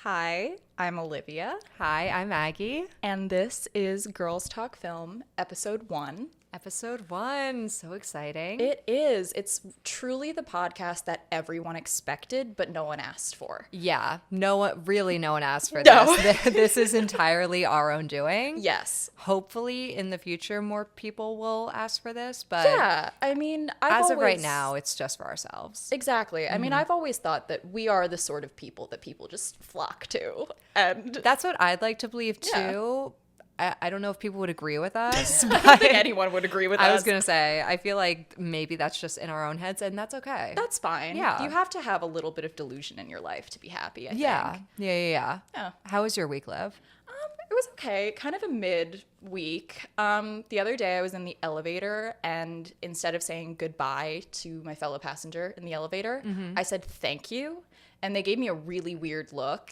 Hi, I'm Olivia, Hi, I'm Maggie. and this is Girls Talk Film, Episode 1. Episode 1. So exciting. It is. It's truly the podcast that everyone expected, but no one asked for. Yeah, no one asked for No. this. This is entirely our own doing. Yes. Hopefully in the future more people will ask for this, but Yeah, I mean, as of right now, it's just for ourselves. Exactly. I mean, I've always thought that we are the sort of people that people just flock to. And That's what I'd like to believe too. Yeah. I don't know if people would agree with us, I but don't think anyone would agree with us. I was going to say, I feel like maybe that's just in our own heads and that's okay. That's fine. Yeah. You have to have a little bit of delusion in your life to be happy, I Yeah. think. Yeah. Yeah. How was your week, Liv? It was okay, kind of a mid-week. The other day I was in the elevator, and instead of saying goodbye to my fellow passenger in the elevator, I said thank you, and they gave me a really weird look.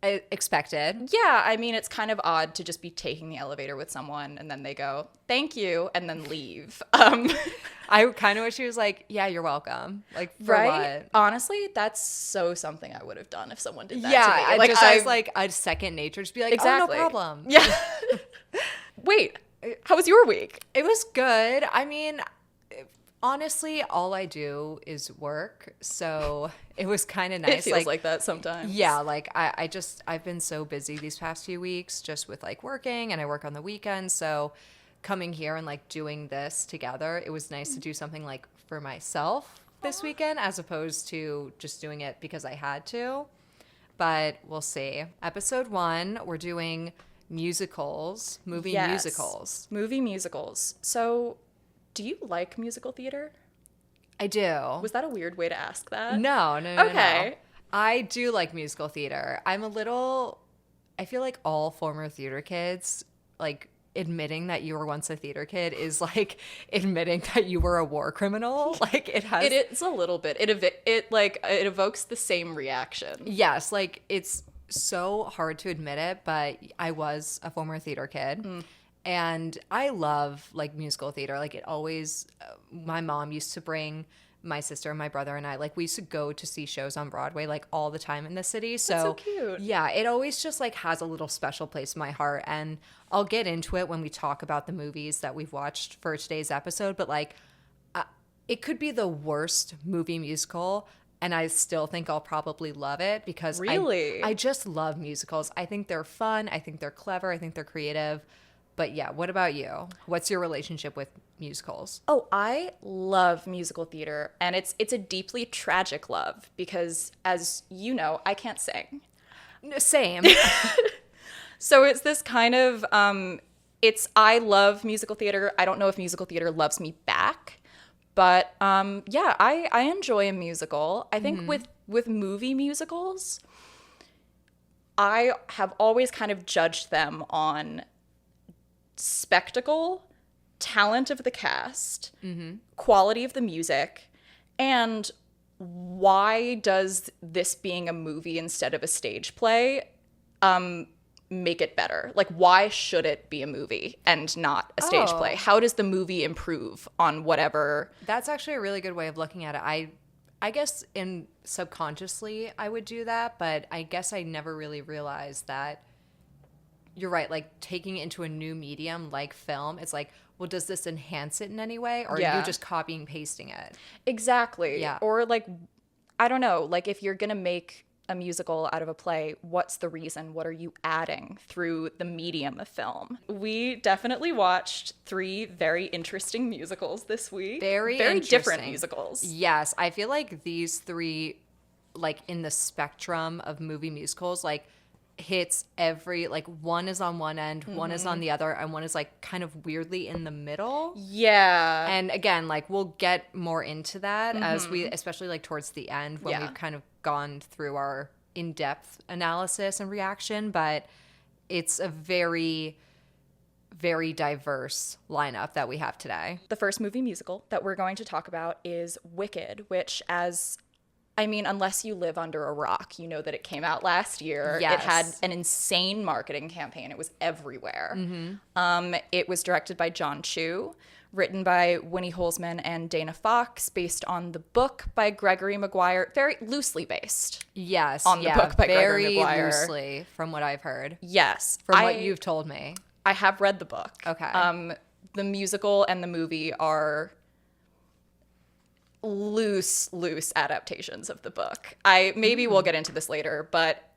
I expected. Yeah, I mean, it's kind of odd to just be taking the elevator with someone, and then they go, thank you, and then leave. I kind of wish she was like, yeah, you're welcome. Like, for Right? what? Honestly, that's so something I would have done if someone did that Yeah, to me. I just as like a second nature, just be like, Exactly. oh, no problem. Yeah. Wait, how was your week? It was good. I mean, honestly, all I do is work, so it was kind of nice. It feels like that sometimes. Yeah, like I've been so busy these past few weeks just with like working, and I work on the weekends, so coming here and like doing this together, it was nice to do something like for myself this weekend as opposed to just doing it because I had to. But we'll see. Episode 1, we're doing musicals, movie musicals. Movie musicals. So, do you like musical theater? I do. Was that a weird way to ask that? No. Okay. I do like musical theater. I feel like all former theater kids, like, admitting that you were once a theater kid is like admitting that you were a war criminal. Like, it has. It is a little bit. It evokes the same reaction. Yes, like, it's so hard to admit it, but I was a former theater kid. And I love like musical theater. Like, it always, my mom used to bring my sister and my brother and I, like, we used to go to see shows on Broadway like all the time in the city. So, That's so cute. Yeah, it always just like has a little special place in my heart. And I'll get into it when we talk about the movies that we've watched for today's episode. But like, it could be the worst movie musical, and I still think I'll probably love it because Really? I just love musicals. I think they're fun. I think they're clever. I think they're creative. But yeah, what about you? What's your relationship with musicals? Oh, I love musical theater, and it's a deeply tragic love because, as you know, I can't sing. Same. So it's this kind of I love musical theater. I don't know if musical theater loves me back, but yeah, I enjoy a musical. I think with movie musicals, I have always kind of judged them on spectacle, talent of the cast, quality of the music, and why does this being a movie instead of a stage play make it better? Like, why should it be a movie and not a stage play? How does the movie improve on whatever? That's actually a really good way of looking at it. I guess in subconsciously I would do that, but I guess I never really realized that. You're right, like taking it into a new medium like film, it's like, well, does this enhance it in any way? Or are you just copying and pasting it? Exactly. Yeah. Or like, I don't know, like if you're going to make a musical out of a play, what's the reason? What are you adding through the medium of film? We definitely watched 3 very interesting musicals this week. Very different interesting. musicals. Yes, I feel like these 3, like in the spectrum of movie musicals, like hits every, like one is on one end, one is on the other, and one is like kind of weirdly in the middle. Yeah. And again, like we'll get more into that as we, especially like towards the end when we've kind of gone through our in-depth analysis and reaction, but it's a very, very diverse lineup that we have today. The first movie musical that we're going to talk about is Wicked, which unless you live under a rock, you know that it came out last year. Yes. It had an insane marketing campaign. It was everywhere. It was directed by John Chu, written by Winnie Holzman and Dana Fox, based on the book by Gregory Maguire, very loosely based. Yes, on the book by Gregory Maguire. Very loosely, from what I've heard. Yes. From what you've told me. I have read the book. Okay. The musical and the movie are loose adaptations of the book. Maybe we'll get into this later, but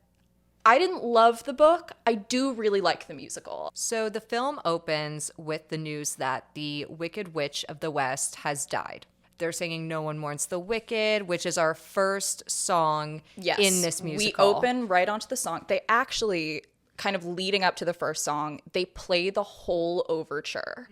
I didn't love the book. I do really like the musical. So the film opens with the news that the Wicked Witch of the West has died. They're singing No One Mourns the Wicked, which is our first song in this musical. We open right onto the song. They actually, kind of leading up to the first song, they play the whole overture.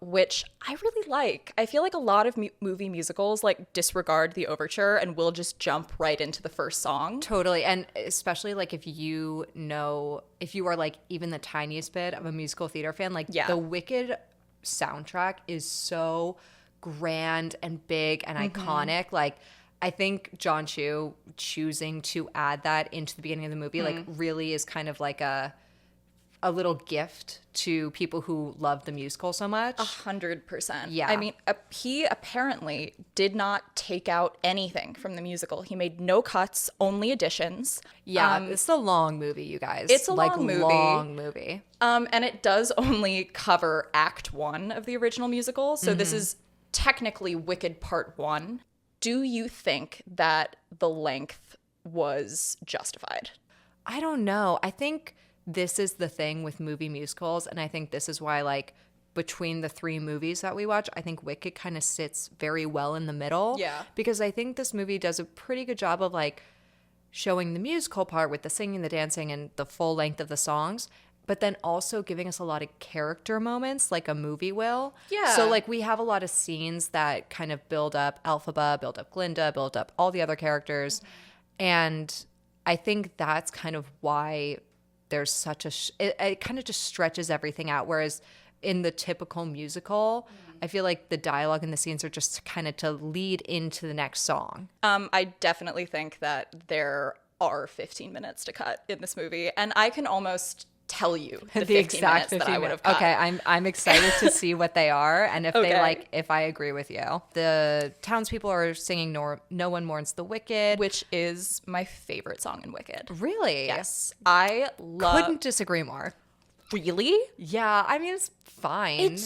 Which I really like. I feel like a lot of movie musicals like disregard the overture and will just jump right into the first song. Totally. And especially like if you are like even the tiniest bit of a musical theater fan, like the Wicked soundtrack is so grand and big and iconic. Like I think John Chu choosing to add that into the beginning of the movie like really is kind of like a little gift to people who love the musical so much. 100%. Yeah. I mean, he apparently did not take out anything from the musical. He made no cuts, only additions. Yeah, it's a long movie, you guys. It's a long movie. And it does only cover Act 1 of the original musical. So this is technically Wicked Part 1. Do you think that the length was justified? I don't know. I think this is the thing with movie musicals, and I think this is why, like, between the 3 movies that we watch, I think Wicked kind of sits very well in the middle. Yeah. Because I think this movie does a pretty good job of, like, showing the musical part with the singing, the dancing, and the full length of the songs, but then also giving us a lot of character moments like a movie will. Yeah. So, like, we have a lot of scenes that kind of build up Elphaba, build up Glinda, build up all the other characters. And I think that's kind of why there's such it kind of just stretches everything out. Whereas in the typical musical, I feel like the dialogue and the scenes are just kind of to lead into the next song. I definitely think that there are 15 minutes to cut in this movie, and I can almost tell you the 15 minutes that I would have cut. Okay, I'm excited to see what they are, and if I agree with you. The townspeople are singing No One Mourns the Wicked, which is my favorite song in Wicked. Really? Yes. I couldn't disagree more. Really? Yeah, I mean, it's fine.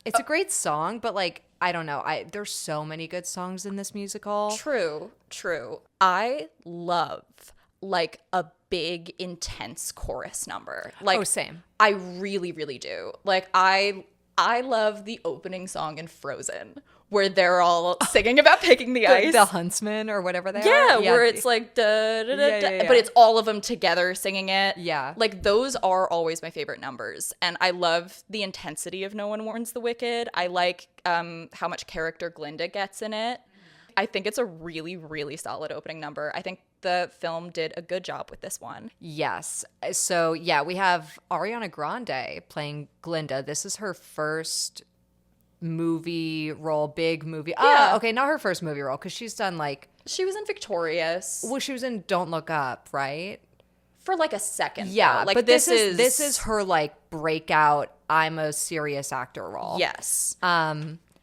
It's a great song, but like, I don't know. There's so many good songs in this musical. True. I love like a big intense chorus number. Like, same. I really, really do. Like I love the opening song in Frozen where they're all singing about picking the ice. The huntsman or whatever they are. Yeah, where it's like da da da da, but it's all of them together singing it. Yeah. Like those are always my favorite numbers, and I love the intensity of No One Mourns the Wicked. I like how much character Glinda gets in it. I think it's a really, really solid opening number. I think the film did a good job with this one. Yes. So, yeah, we have Ariana Grande playing Glinda. This is her first movie role, big movie. Yeah. Okay, not her first movie role, because she's done like... She was in Victorious. Well, she was in Don't Look Up, right? For like a second. Yeah, though. Like but this is her like breakout, I'm a serious actor role. Yes.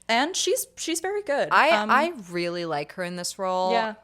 And she's very good. I really like her in this role. Yeah.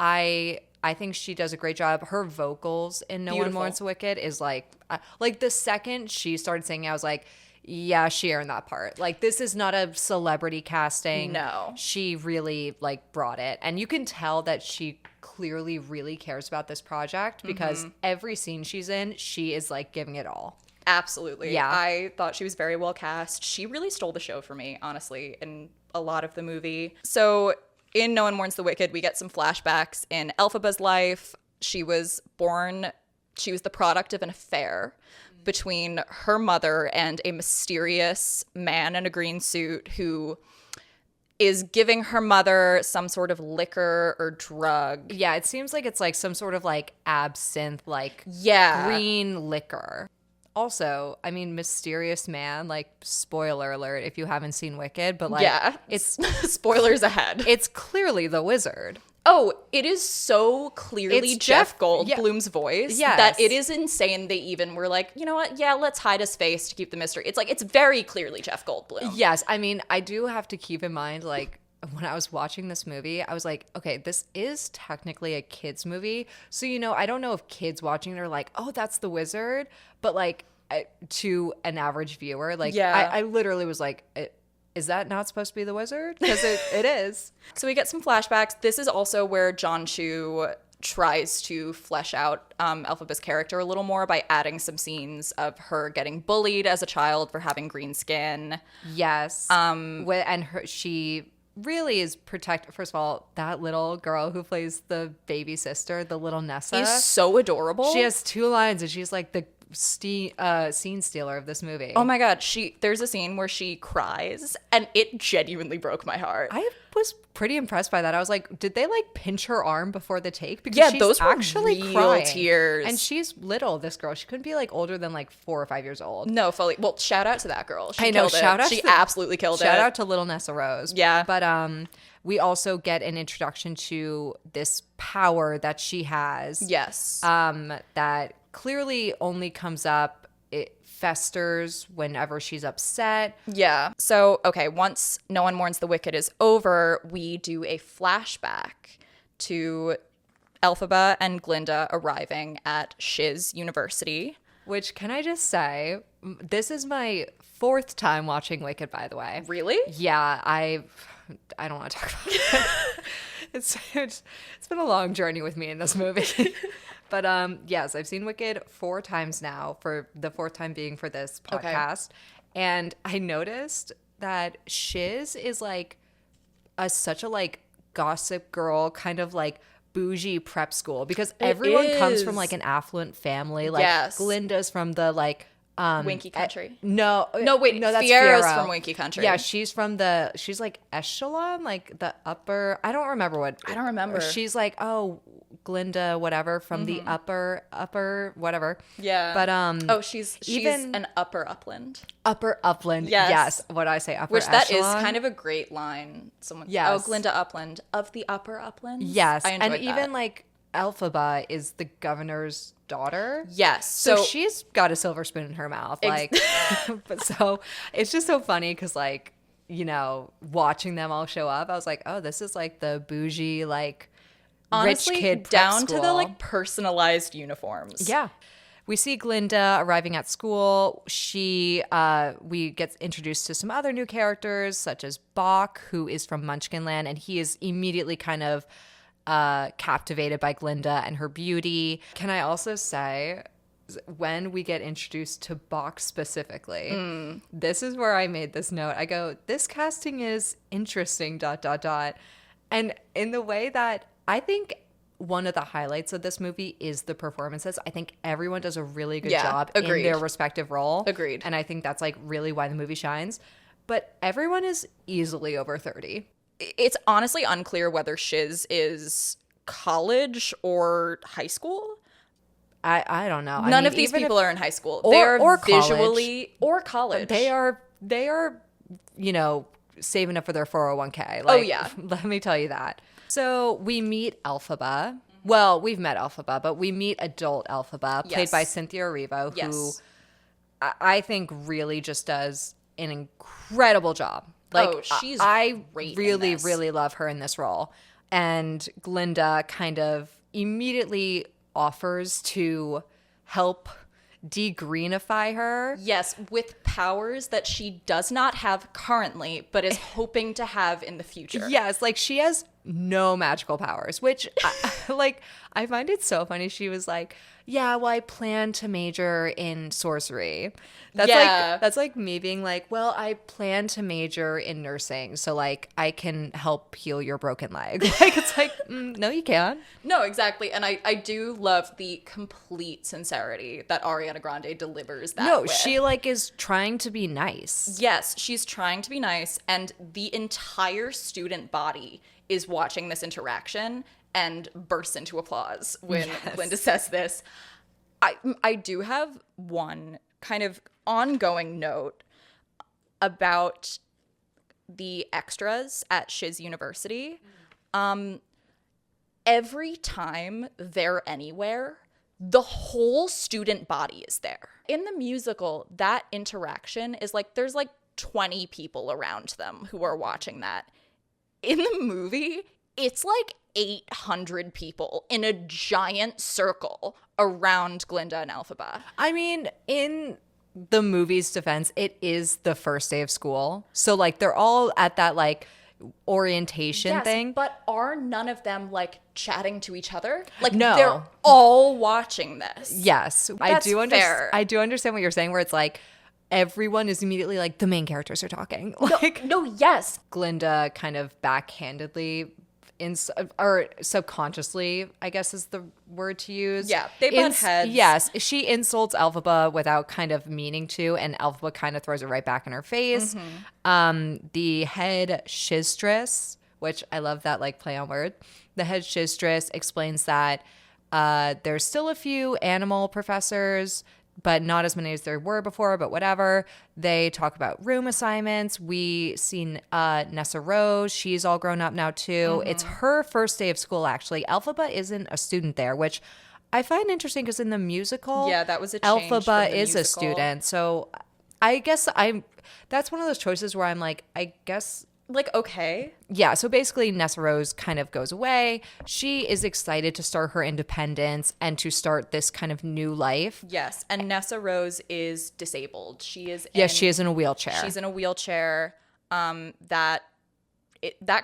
I think she does a great job. Her vocals in No One Mourns the Wicked is like the second she started singing, I was like, yeah, she earned that part. Like, this is not a celebrity casting. No. She really like brought it. And you can tell that she clearly really cares about this project because every scene she's in, she is like giving it all. Absolutely. Yeah. I thought she was very well cast. She really stole the show for me, honestly, in a lot of the movie. So in No One Mourns the Wicked, we get some flashbacks in Elphaba's life. She was the product of an affair between her mother and a mysterious man in a green suit who is giving her mother some sort of liquor or drug. Yeah, it seems like it's like some sort of like absinthe, like green liquor. Also, I mean, mysterious man, like, spoiler alert if you haven't seen Wicked, but like, it's spoilers ahead. It's clearly the wizard. Oh, it is so clearly It's Jeff Yeah. Goldblum's voice Yes. that it is insane they even were like, you know what? Yeah, let's hide his face to keep the mystery. It's like, it's very clearly Jeff Goldblum. Yes, I mean, I do have to keep in mind, like, when I was watching this movie, I was like, okay, this is technically a kid's movie. So, you know, I don't know if kids watching it are like, oh, that's the wizard. But, like, to an average viewer, like, Yeah. I literally was like, is that not supposed to be the wizard? Because it is. So we get some flashbacks. This is also where John Chu tries to flesh out Elphaba's character a little more by adding some scenes of her getting bullied as a child for having green skin. Yes. She really is First of all, that little girl who plays the baby sister, the little Nessa, Is so adorable. she has 2 lines, and she's like the scene stealer of this movie. Oh my god, there's a scene where she cries and it genuinely broke my heart. I was pretty impressed by that. I was like, did they like pinch her arm before the take? Because Yeah, she's those were actually real crying. tears. And she's little, this girl. She couldn't be like older than like 4 or 5 years old. No, fully. Well, shout out to that girl. She I know, killed it. shout out She to- absolutely killed it. Shout out to little Nessa Rose. Yeah. But we also get an introduction to this power that she has. Yes. That clearly only comes up, it festers whenever she's upset. Yeah. So, okay, once No One Mourns the Wicked is over, we do a flashback to Elphaba and Glinda arriving at Shiz University. Which, can I just say, this is my 4th time watching Wicked, by the way. Really? Yeah, I don't want to talk about it. It's been a long journey with me in this movie. But yes, I've seen Wicked 4 times now, for the 4th time being for this podcast. And I noticed that Shiz is like such a like gossip girl, kind of like bougie prep school, because everyone comes from is. like an affluent family. Like Yes. Glinda's from the like Winky Country. no, wait, that's Fiera's Fiero. from Winky Country. Yeah, she's like echelon, like the upper. I don't remember what. I don't remember. She's like, oh, Glinda, whatever, from the upper, whatever. Yeah. But she's even- an upper upland. upper upland. Yes. Yes. What did I say? Upper Which that is echelon? kind of a great line. Someone, Yes. oh, Glinda Upland of the upper uplands. Yes, I enjoyed and that. even like Elphaba is the governor's daughter. Yes, So, so she's got a silver spoon in her mouth. Like, but so it's just so funny because, like, you know, watching them all show up, I was like, oh, this is like the bougie, like, honestly, rich kid prep down to the school. like personalized uniforms. Yeah. We see Glinda arriving at school. We get introduced to some other new characters, such as Bach, who is from Munchkinland, and he is immediately kind of captivated by Glinda and her beauty. Can I also say, when we get introduced to Bach specifically, this is where I made this note. I go, this casting is interesting, ... And in the way that I think one of the highlights of this movie is the performances. I think everyone does a really good job agreed. in their respective role. Agreed. And I think that's like really why the movie shines. But everyone is easily over 30. It's honestly unclear whether Shiz is college or high school. I don't know. None of these people are in high school. or- They're or college. visually or college. They are, you know, saving up for their 401k. Like, Oh, yeah. Let me tell you that. So we meet Elphaba. Well, we've met Elphaba, but we meet adult Elphaba, played Yes. by Cynthia Erivo, who Yes. I think really just does an incredible job. Like, Oh, she's I great in really, this. really love her in this role. And Glinda kind of immediately offers to help de-greenify her. Yes, with powers that she does not have currently, but is hoping to have in the future. Yes, like she has no magical powers, which I find it so funny. She was like, yeah, well, I plan to major in sorcery. That's like me being like, well, I plan to major in nursing, so like I can help heal your broken leg. Like, it's like, no, you can't. No, exactly. And I do love the complete sincerity that Ariana Grande delivers that No, with. she like is trying to be nice. Yes, she's trying to be nice, and the entire student body is watching this interaction and bursts into applause when Glinda says this. I do have one kind of ongoing note about the extras at Shiz University. every time they're anywhere, the whole student body is there. In the musical, that interaction is like, there's like 20 people around them who are watching that. In the movie, it's like 800 people in a giant circle around Glinda and Elphaba. I mean, in the movie's defense, it is the first day of school. So, like, they're all at that, like, orientation thing. But are none of them, like, chatting to each other? Like, no. They're all watching this. Yes. That's fair. I do understand what you're saying, where it's like, everyone is immediately like, the main characters are talking. Like, No, yes. Glinda kind of backhandedly or subconsciously, I guess is the word to use. Yeah, they butt heads. Yes, she insults Elphaba without kind of meaning to, and Elphaba kind of throws it right back in her face. The head shistress, which I love that, like, play on word. The head shistress explains that there's still a few animal professors, but not as many as there were before, but whatever. They talk about room assignments. We seen Nessa Rose. She's all grown up now, too. It's her first day of school, actually. Elphaba isn't a student there, which I find interesting because in the musical, yeah, that was a change from Elphaba the is a musical. student. So I guess that's one of those choices where I'm like, I guess... Like, okay. Yeah, so basically Nessa Rose kind of goes away. She is excited to start her independence and to start this kind of new life. Yes, and Nessa Rose is disabled. She is She is in a wheelchair. She's in a wheelchair. That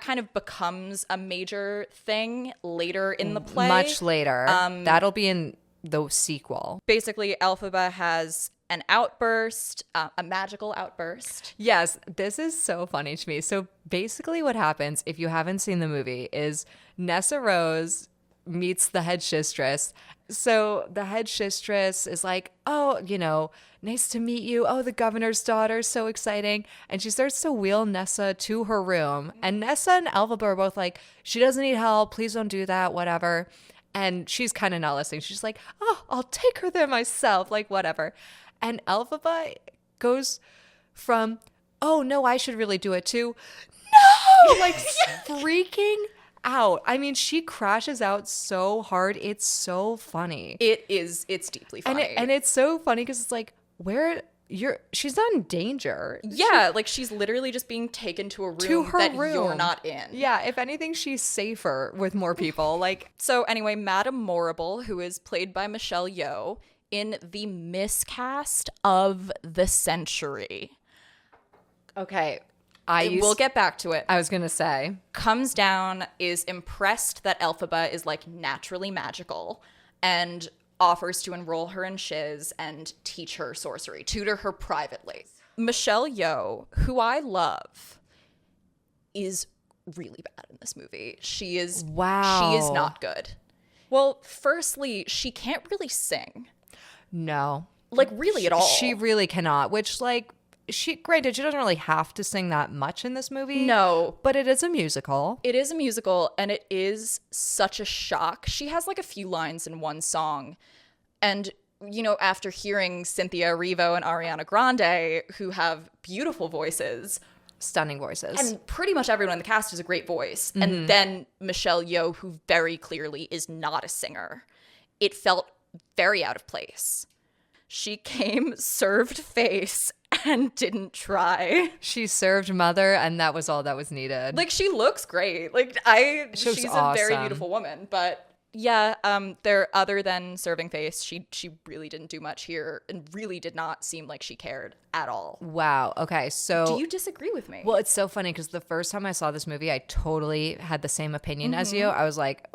kind of becomes a major thing later in the play. Much later. That'll be in the sequel. Basically, Elphaba has an outburst, a magical outburst. Yes, this is so funny to me. So basically what happens, if you haven't seen the movie, is Nessa Rose meets the head shistress. So the head shistress is like, oh, nice to meet you. Oh, the governor's daughter, so exciting. And she starts to wheel Nessa to her room. And Nessa and Elphaba are both like, she doesn't need help. Please don't do that, whatever. And she's kind of not listening. She's like, oh, I'll take her there myself, like, whatever. And Elphaba goes from, oh, no, I should really do it, to, no, like, freaking out. I mean, she crashes out so hard. It's so funny. It's deeply funny. And it's so funny because it's like, she's not in danger. Yeah, like, she's literally just being taken to a room that you're not in. Yeah, if anything, she's safer with more people. Like, so anyway, Madame Morrible, who is played by Michelle Yeoh, in the miscast of the century. Okay, we'll get back to it. I was gonna say, comes down, is impressed that Elphaba is, like, naturally magical, and offers to enroll her in shiz and teach her sorcery, tutor her privately. Michelle Yeoh, who I love, is really bad in this movie. She is not good. Well, firstly, she can't really sing. no. Like, really at all. She really cannot, which, like, granted, she doesn't really have to sing that much in this movie. No. But it is a musical. It is a musical, and it is such a shock. She has, like, a few lines in one song. And, after hearing Cynthia Erivo and Ariana Grande, who have beautiful voices. Stunning voices. And pretty much everyone in the cast has a great voice. Mm-hmm. And then Michelle Yeoh, who very clearly is not a singer. It felt very out of place. She came served face and didn't try. She served mother, and that was all that was needed. Like, she looks great. Like, she's awesome. A very beautiful woman. But yeah, other than serving face, she really didn't do much here, and really did not seem like she cared at all. Wow. Okay, so do you disagree with me? Well, it's so funny because the first time I saw this movie, I totally had the same opinion as you. I was like,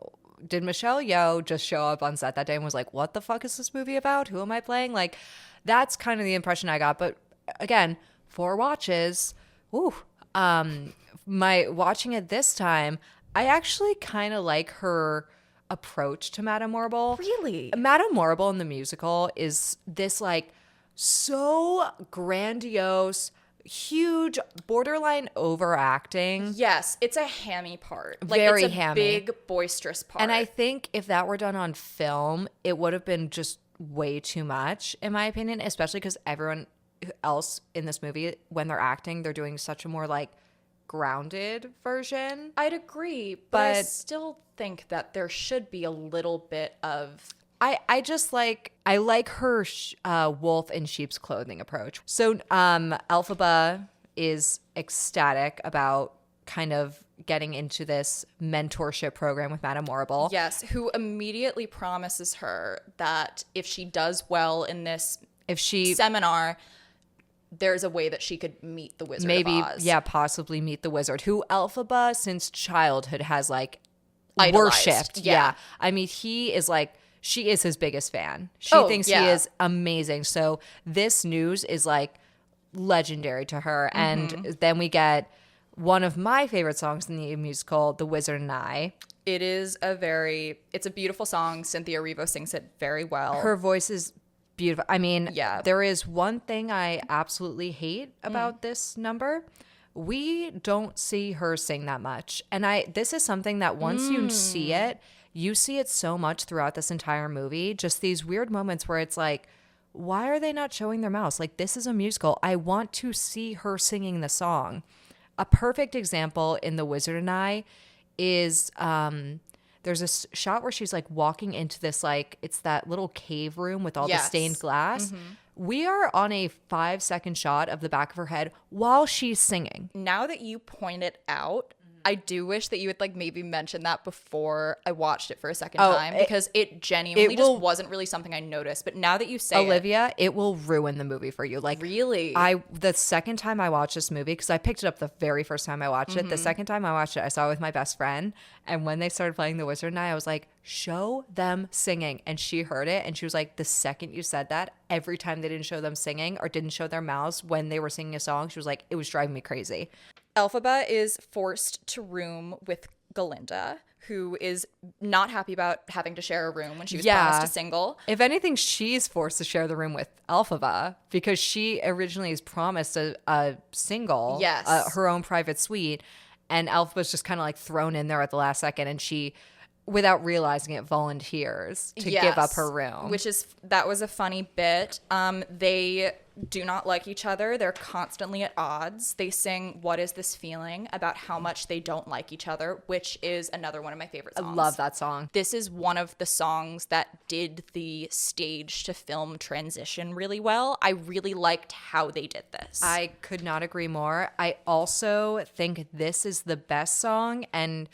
did Michelle Yeoh just show up on set that day and was like, what the fuck is this movie about? Who am I playing? Like, that's kind of the impression I got. But again, 4 watches. Ooh. My watching it this time, I actually kind of like her approach to Madame Morrible. Really? Madame Morrible in the musical is this, like, so grandiose, huge, borderline overacting. Yes, it's a hammy part. Like, Very it's a hammy. big, boisterous part. And I think if that were done on film, it would have been just way too much, in my opinion, especially because everyone else in this movie, when they're acting, they're doing such a more, like, grounded version. I'd agree, but I still think that there should be a little bit of... I just like her wolf in sheep's clothing approach. So Elphaba is ecstatic about kind of getting into this mentorship program with Madame Morrible. Yes, who immediately promises her that if she does well in this seminar, there's a way that she could meet the Wizard of Oz. Yeah, possibly meet the wizard, who Elphaba since childhood has like idolized. Worshipped. Yeah. I mean, he is like, she is his biggest fan. She thinks he is amazing. So this news is like legendary to her. And then we get one of my favorite songs in the musical, The Wizard and I. It's a beautiful song. Cynthia Erivo sings it very well. Her voice is beautiful. I mean, there is one thing I absolutely hate about this number. We don't see her sing that much. And this is something that once you see it so much throughout this entire movie. Just these weird moments where it's like, why are they not showing their mouths? Like, this is a musical. I want to see her singing the song. A perfect example in The Wizard and I is there's a shot where she's like walking into this, like, it's that little cave room with all the stained glass. We are on a 5-second shot of the back of her head while she's singing. Now that you point it out, I do wish that you would like maybe mention that before I watched it for a second time, because it genuinely just wasn't really something I noticed. But now that you say Olivia, it will ruin the movie for you. Like, really? The second time I watched this movie, because I picked it up the very first time I watched it. The second time I watched it, I saw it with my best friend. And when they started playing The Wizard and I was like, show them singing. And she heard it and she was like, the second you said that, every time they didn't show them singing or didn't show their mouths when they were singing a song, she was like, it was driving me crazy. Elphaba is forced to room with Galinda, who is not happy about having to share a room when she was promised a single. If anything, she's forced to share the room with Elphaba because she originally is promised a single, her own private suite, and Elphaba's just kind of like thrown in there at the last second, and she, without realizing it, volunteers to give up her room. That was a funny bit. They do not like each other. They're constantly at odds. They sing "What Is This Feeling" about how much they don't like each other, which is another one of my favorite songs. I love that song. This is one of the songs that did the stage to film transition really well. I really liked how they did this. I could not agree more. I also think this is the best song and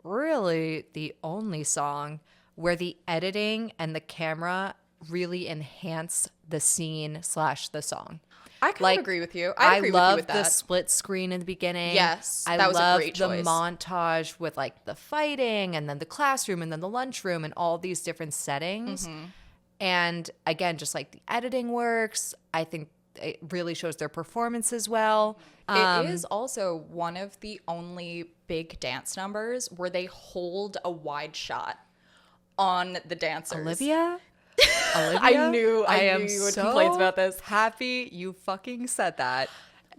really the only song where the editing and the camera really enhance the scene / the song. I kind of agree with you. I agree with you with that. I love the split screen in the beginning. Yes, that was a great choice. The montage with like the fighting and then the classroom and then the lunchroom and all these different settings. And again, just like the editing works. I think it really shows their performances well. It is also one of the only big dance numbers where they hold a wide shot on the dancers. Olivia? I knew you would complain about this. Happy you fucking said that.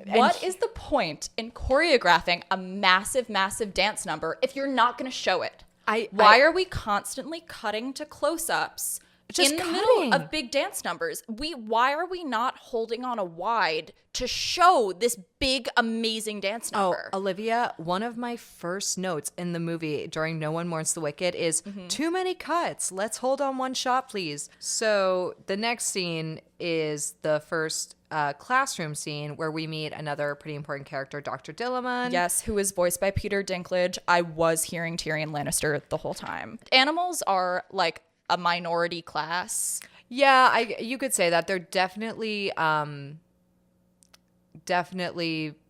What is the point in choreographing a massive, massive dance number if you're not going to show it? Why are we constantly cutting to close-ups in the middle of big dance numbers? Why are we not holding on a wide to show this big, amazing dance number? Oh, Olivia, one of my first notes in the movie during No One Mourns the Wicked is too many cuts. Let's hold on one shot, please. So the next scene is the first classroom scene where we meet another pretty important character, Dr. Dillamon. Yes, who is voiced by Peter Dinklage. I was hearing Tyrion Lannister the whole time. Animals are like a minority class. Yeah, you could say that. They're definitely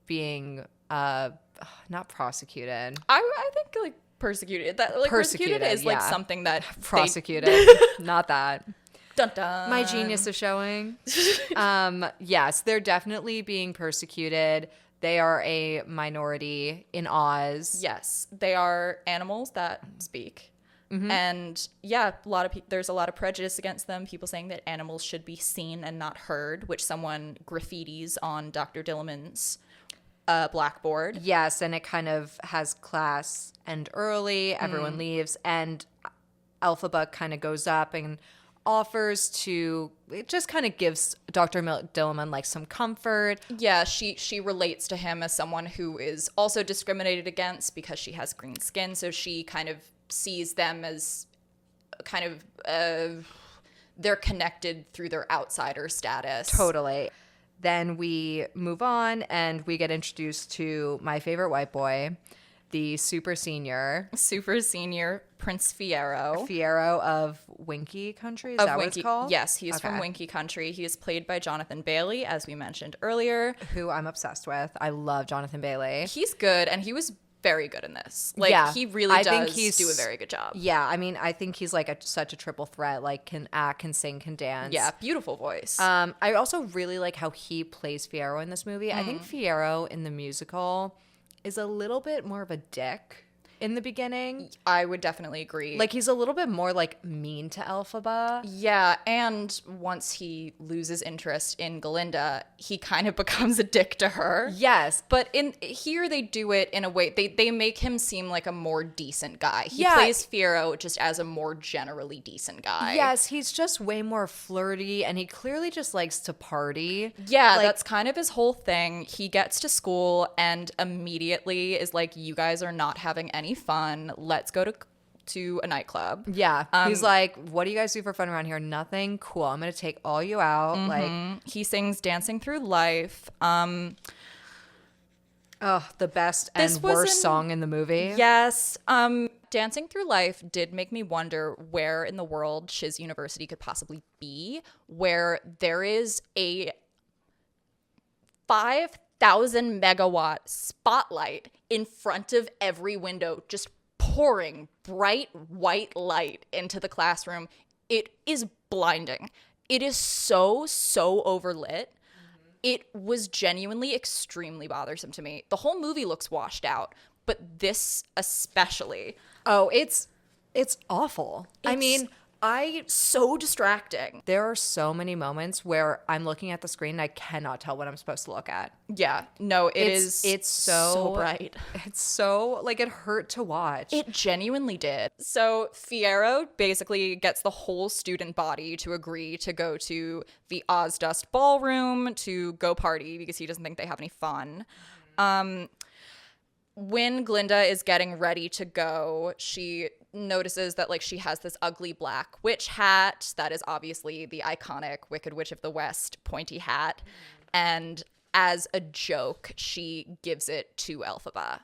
being not prosecuted. I think like persecuted. That like persecuted is like something that prosecuted. Not that. Dun, dun. My genius is showing. Yes, they're definitely being persecuted. They are a minority in Oz. Yes, they are animals that speak. And yeah, there's a lot of prejudice against them. People saying that animals should be seen and not heard, which someone graffitis on Dr. Dillamon's blackboard. Yes, and it kind of has class end early. Everyone leaves, and Elphaba kind of goes up and offers to, it just kind of gives Dr. Dilliman like some comfort. Yeah, she relates to him as someone who is also discriminated against because she has green skin, so she kind of sees them as kind of they're connected through their outsider status. Totally. Then we move on and we get introduced to my favorite white boy, the super senior Prince Fiero. Fiero of Winky Country, is that what it's called? Yes, he's from Winky Country. He is played by Jonathan Bailey, as we mentioned earlier. Who I'm obsessed with. I love Jonathan Bailey. He's good, and he was very good in this. Like, he really does do a very good job. Yeah, I mean, I think he's like such a triple threat, like can act, can sing, can dance. Yeah, beautiful voice. I also really like how he plays Fiero in this movie. I think Fiero in the musical is a little bit more of a dick in the beginning. I would definitely agree. Like, he's a little bit more like mean to Elphaba. Yeah, and once he loses interest in Glinda, he kind of becomes a dick to her. Yes. But in here they do it in a way they make him seem like a more decent guy. He plays Fiero just as a more generally decent guy. Yes, he's just way more flirty and he clearly just likes to party. Yeah, like, that's kind of his whole thing. He gets to school and immediately is like, you guys are not having any fun. Let's go to a nightclub. Yeah. He's like, what do you guys do for fun around here? Nothing. Cool. I'm going to take all you out. Like, he sings Dancing Through Life. The best and worst song in the movie. Yes. Dancing Through Life did make me wonder where in the world Shiz University could possibly be, where there is a 5,000 megawatt spotlight in front of every window, just pouring bright white light into the classroom. It is blinding. It is so overlit. It was genuinely extremely bothersome to me. The whole movie looks washed out, but this especially. Oh, it's awful. So distracting. There are so many moments where I'm looking at the screen and I cannot tell what I'm supposed to look at. Yeah. No, it's so bright. It's so, like, it hurt to watch. It genuinely did. So Fiero basically gets the whole student body to agree to go to the Ozdust ballroom to go party because he doesn't think they have any fun. When Glinda is getting ready to go, she notices that, like, she has this ugly black witch hat that is obviously the iconic Wicked Witch of the West pointy hat. And as a joke, she gives it to Elphaba.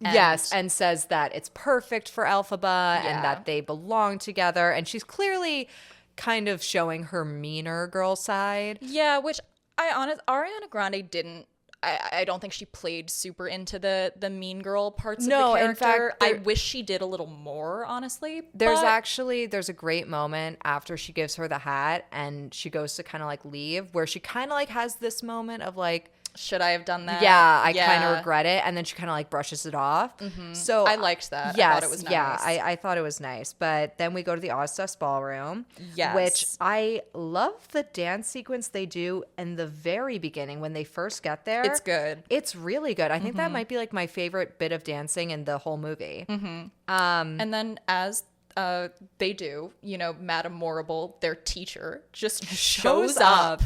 Yes, and says that it's perfect for Elphaba and that they belong together. And she's clearly kind of showing her meaner girl side. Yeah, which Ariana Grande didn't. I don't think she played super into the mean girl parts of the character. In fact, I wish she did a little more, honestly. There's a great moment after she gives her the hat and she goes to kind of like leave where she kind of like has this moment of like, should I have done that? Yeah, I kind of regret it. And then she kind of like brushes it off. Mm-hmm. So I liked that. Yes, I thought it was nice. Yeah, I thought it was nice. But then we go to the Ozdust ballroom, which I love the dance sequence they do in the very beginning when they first get there. It's good. It's really good. I think that might be like my favorite bit of dancing in the whole movie. And then as they do, Madame Morrible, their teacher, just shows up.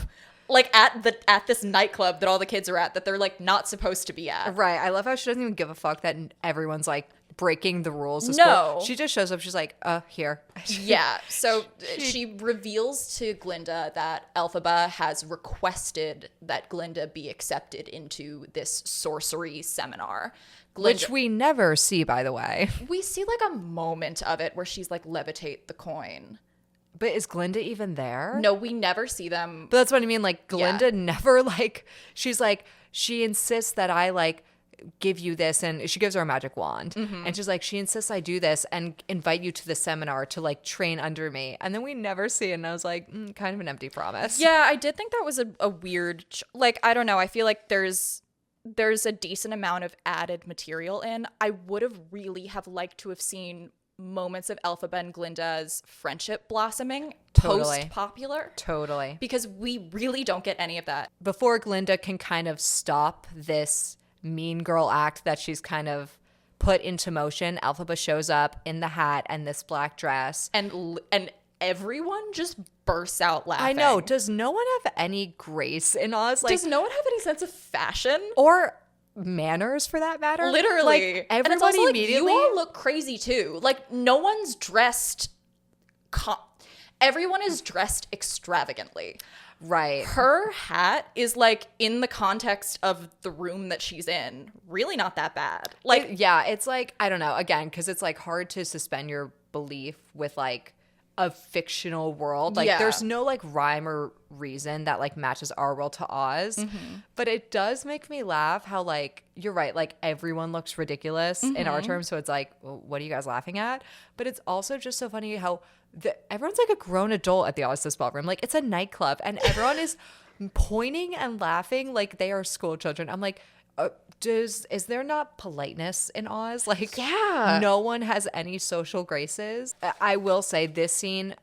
Like at this nightclub that all the kids are at that they're like not supposed to be at. Right. I love how she doesn't even give a fuck that everyone's like breaking the rules. No. She just shows up. She's like, here. Yeah. So she reveals to Glinda that Elphaba has requested that Glinda be accepted into this sorcery seminar. Which we never see, by the way. We see like a moment of it where she's like, levitate the coin. But is Glinda even there? No, we never see them. But that's what I mean. Like, Glinda never, like, she's like, she insists that I, like, give you this. And she gives her a magic wand. Mm-hmm. And she's like, she insists I do this and invite you to the seminar to, like, train under me. And then we never see it. And I was like, kind of an empty promise. Yeah, I did think that was a weird, like, I don't know. I feel like there's a decent amount of added material in. I would have really have liked to have seen moments of Elphaba and Glinda's friendship blossoming post-popular. Totally. Because we really don't get any of that. Before Glinda can kind of stop this mean girl act that she's kind of put into motion, Elphaba shows up in the hat and this black dress. And everyone just bursts out laughing. I know. Does no one have any grace in Oz? Like, does no one have any sense of fashion? Or manners, for that matter? Literally. Like, and it's everybody also immediately... you all look crazy too. Like, no one's dressed... Everyone is dressed extravagantly. Right. Her hat is, like, in the context of the room that she's in, really not that bad. Like, yeah, it's like, I don't know, again, because it's like hard to suspend your belief with like a fictional world. Like, there's no like rhyme or reason that like matches our world to Oz. But it does make me laugh how, like, you're right, like everyone looks ridiculous in our terms. So it's like, well, what are you guys laughing at? But it's also just so funny how everyone's like a grown adult at the Oz Ballroom. Like, it's a nightclub and everyone is pointing and laughing like they are school children. I'm like, is there not politeness in Oz? Like, no one has any social graces. I will say this scene,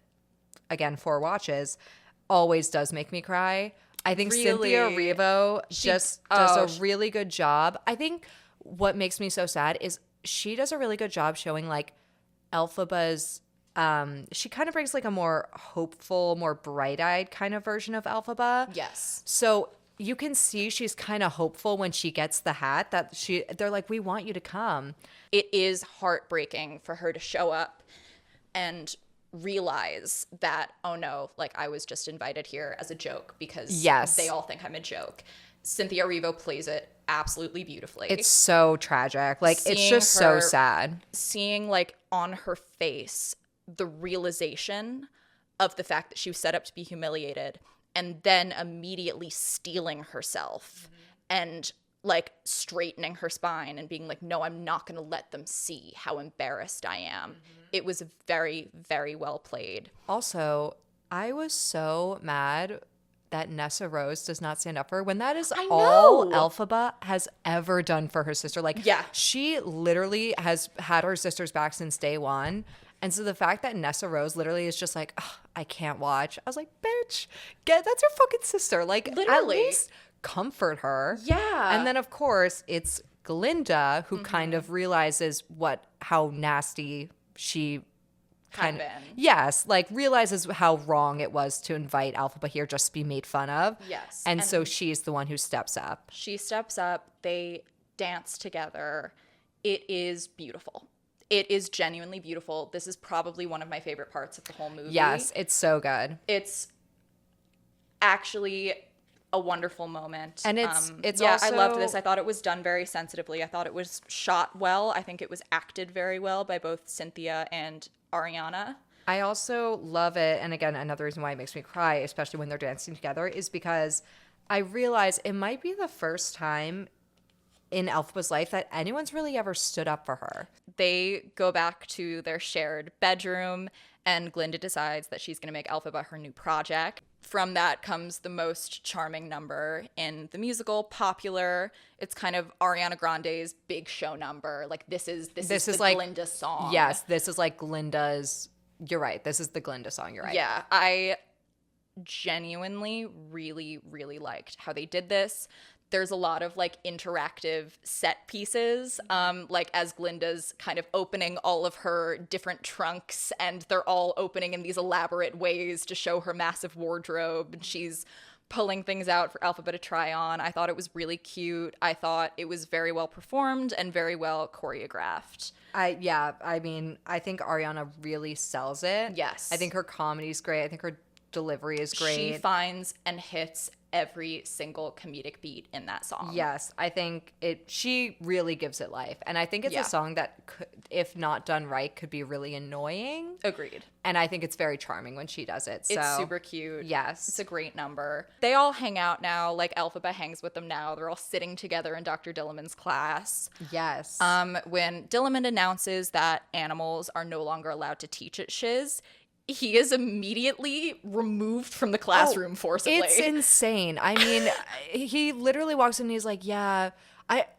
again, 4 watches, always does make me cry. I think Cynthia Erivo does a really good job. I think what makes me so sad is she does a really good job showing like Elphaba's she kind of brings like a more hopeful, more bright-eyed kind of version of Elphaba. yes. So you can see she's kind of hopeful when she gets the hat that they're like, we want you to come. It is heartbreaking for her to show up and realize that, oh no, like I was just invited here as a joke because they all think I'm a joke. Cynthia Erivo plays it absolutely beautifully. It's so tragic. Like, it's just so sad. Seeing like on her face the realization of the fact that she was set up to be humiliated and then immediately steeling herself and like straightening her spine and being like, no, I'm not going to let them see how embarrassed I am. It was very, very well played. Also, I was so mad that Nessa Rose does not stand up for her when that is all Elphaba has ever done for her sister. Like, she literally has had her sister's back since day one. And so the fact that Nessa Rose literally is just like, oh, I can't watch. I was like, bitch, that's her fucking sister. Like, literally. At least comfort her. Yeah. And then, of course, it's Glinda who kind of realizes how nasty she kind of, yes, like realizes how wrong it was to invite Elphaba here just to be made fun of. Yes. And so she's the one who steps up. She steps up. They dance together. It is beautiful. It is genuinely beautiful. This is probably one of my favorite parts of the whole movie. Yes, it's so good. It's actually a wonderful moment. And it's also, I loved this. I thought it was done very sensitively. I thought it was shot well. I think it was acted very well by both Cynthia and Ariana. I also love it. And again, another reason why it makes me cry, especially when they're dancing together, is because I realize it might be the first time in Elphaba's life that anyone's really ever stood up for her. They go back to their shared bedroom, and Glinda decides that she's going to make Elphaba her new project. From that comes the most charming number in the musical, Popular. It's kind of Ariana Grande's big show number. Like, this is the like, Glinda song. Yes, this is like Glinda's. You're right. This is the Glinda song. You're right. Yeah, I genuinely really, really liked how they did this. There's a lot of like interactive set pieces, like as Glinda's kind of opening all of her different trunks, and they're all opening in these elaborate ways to show her massive wardrobe, and she's pulling things out for Elphaba to try on. I thought it was really cute. I thought it was very well performed and very well choreographed. I think Ariana really sells it. Yes. I think her comedy's great. I think her delivery is great. She finds and hits every single comedic beat in that song. Yes, I think she really gives it life. And I think it's a song that, if not done right, could be really annoying. Agreed. And I think it's very charming when she does it. So. It's super cute. Yes. It's a great number. They all hang out now. Like, Elphaba hangs with them now. They're all sitting together in Dr. Dillamond's class. Yes. When Dillamond announces that animals are no longer allowed to teach at Shiz, he is immediately removed from the classroom forcibly. It's insane. I mean, he literally walks in and he's like, yeah,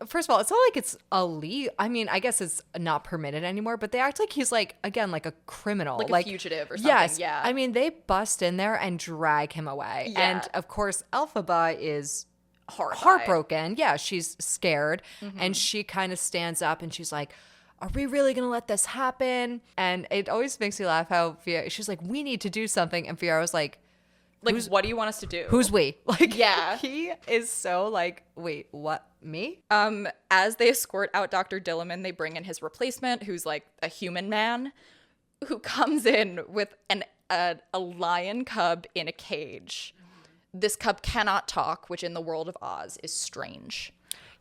first of all, it's not like it's illegal. I mean, I guess it's not permitted anymore, but they act like he's like, again, like a criminal. Like a fugitive or something. Yes. Yeah. I mean, they bust in there and drag him away. Yeah. And of course, Elphaba is horrified. Heartbroken. Yeah, she's scared. And she kind of stands up and she's like, are we really going to let this happen? And it always makes me laugh how she's like, we need to do something. And Fiyara's like, what do you want us to do? Who's we? Like, yeah. He is so like, wait, what? Me? As they escort out Dr. Dilliman, they bring in his replacement, who's like a human man, who comes in with a lion cub in a cage. This cub cannot talk, which in the world of Oz is strange.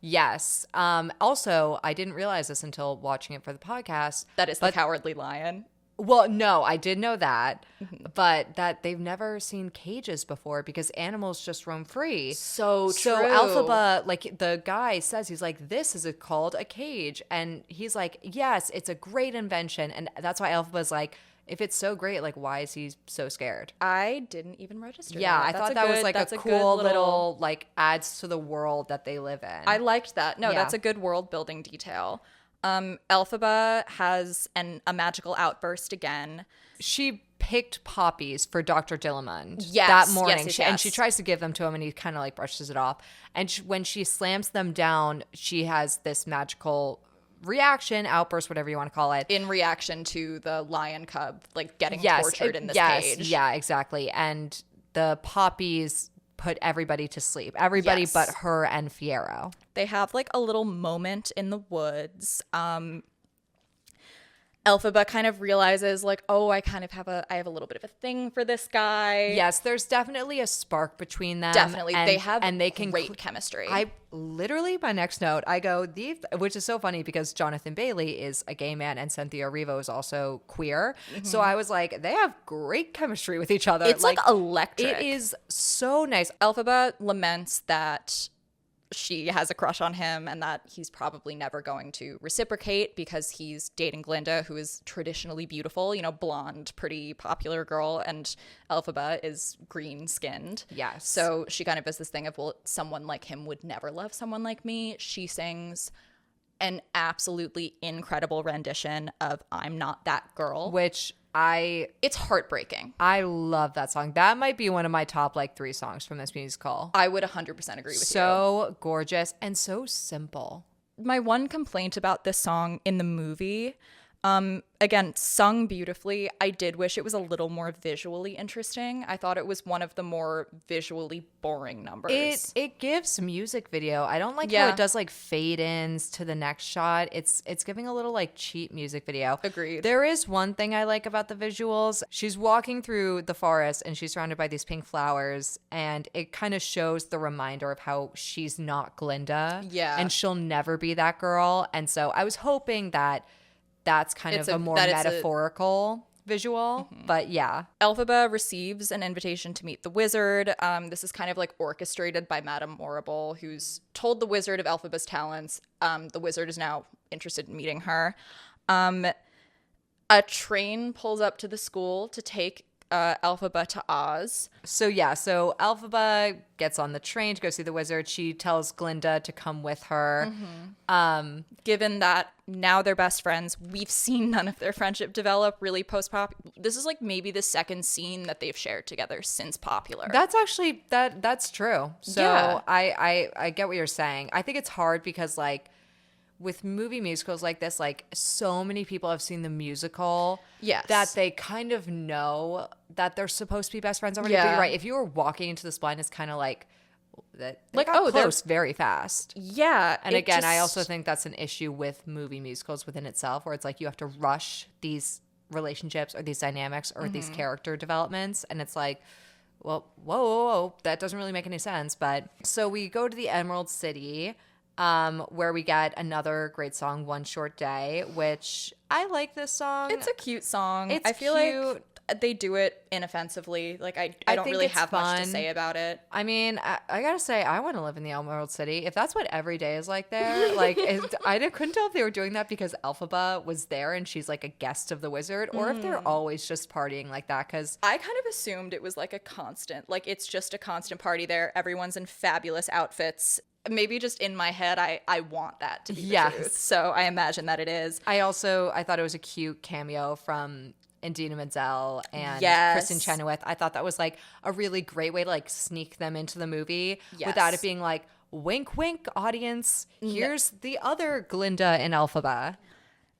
Yes. Also, I didn't realize this until watching it for the podcast. That is the Cowardly Lion. Well, no, I did know that, but that they've never seen cages before because animals just roam free. So true. So Elphaba, like the guy says, he's like, this is called a cage. And he's like, yes, it's a great invention. And that's why Elphaba's like, if it's so great, like, why is he so scared? I didn't even register Yeah, that. I thought that was like a cool little, like, adds to the world that they live in. I liked that. No, that's a good world building detail. Elphaba has a magical outburst again. She picked poppies for Dr. Dillamond that morning. Yes. And she tries to give them to him, and he kind of like brushes it off. And when she slams them down, she has this magical reaction, outburst, whatever you want to call it. In reaction to the lion cub, like, getting tortured in this cage. Yeah, exactly. And the poppies put everybody to sleep. Everybody but her and Fiyero. They have like a little moment in the woods. Elphaba kind of realizes like, oh, I have a little bit of a thing for this guy. Yes, there's definitely a spark between them. Definitely. They have can great chemistry. I literally, my next note, I go, which is so funny because Jonathan Bailey is a gay man and Cynthia Erivo is also queer. Mm-hmm. So I was like, they have great chemistry with each other. It's like electric. It is so nice. Elphaba laments that she has a crush on him and that he's probably never going to reciprocate because he's dating Glinda, who is traditionally beautiful, blonde, pretty popular girl, and Elphaba is green-skinned. Yes. So she kind of has this thing of, well, someone like him would never love someone like me. She sings an absolutely incredible rendition of I'm Not That Girl. Which it's heartbreaking. I love that song. That might be one of my top 3 songs from this musical. I would 100% agree with you. So gorgeous and so simple. My one complaint about this song in the movie, again, sung beautifully. I did wish it was a little more visually interesting. I thought it was one of the more visually boring numbers. It gives music video. I don't like how it does fade ins to the next shot. It's giving a little cheap music video. Agreed. There is one thing I like about the visuals. She's walking through the forest and she's surrounded by these pink flowers, and it kind of shows the reminder of how she's not Glinda. Yeah. And she'll never be that girl. And so I was hoping that's kind of a more metaphorical visual, but yeah. Elphaba receives an invitation to meet the wizard. This is kind of orchestrated by Madame Morrible, who's told the wizard of Elphaba's talents. The wizard is now interested in meeting her. A train pulls up to the school to take Elphaba to Oz. So Elphaba gets on the train to go see the wizard. She tells Glinda to come with her. Mm-hmm. Given that now they're best friends, we've seen none of their friendship develop really post-pop. This is maybe the second scene that they've shared together since Popular. That's actually that's true. So yeah. I get what you're saying. I think it's hard because with movie musicals like this, so many people have seen the musical that they kind of know that they're supposed to be best friends already. Yeah. But you're right. If you were walking into this blind, it's kind of that they got close very fast. Yeah. And again, I also think that's an issue with movie musicals within itself, where it's you have to rush these relationships or these dynamics or these character developments. And it's well, whoa, that doesn't really make any sense. But so we go to the Emerald City, where we get another great song, One Short Day, which I like this song. It's a cute song. I feel cute. They do it inoffensively. I don't really have much to say about it. I mean, I gotta say, I want to live in the Emerald City. If that's what every day is like there, I couldn't tell if they were doing that because Elphaba was there and she's a guest of the wizard, or if they're always just partying like that. Because I kind of assumed it was a constant, it's just a constant party there. Everyone's in fabulous outfits. Maybe just in my head, I want that to be the truth. So I imagine that it is. I thought it was a cute cameo from Idina Menzel and Kristen Chenoweth. I thought that was a really great way to sneak them into the movie without it being wink, wink, audience. Here's the other Glinda and Elphaba.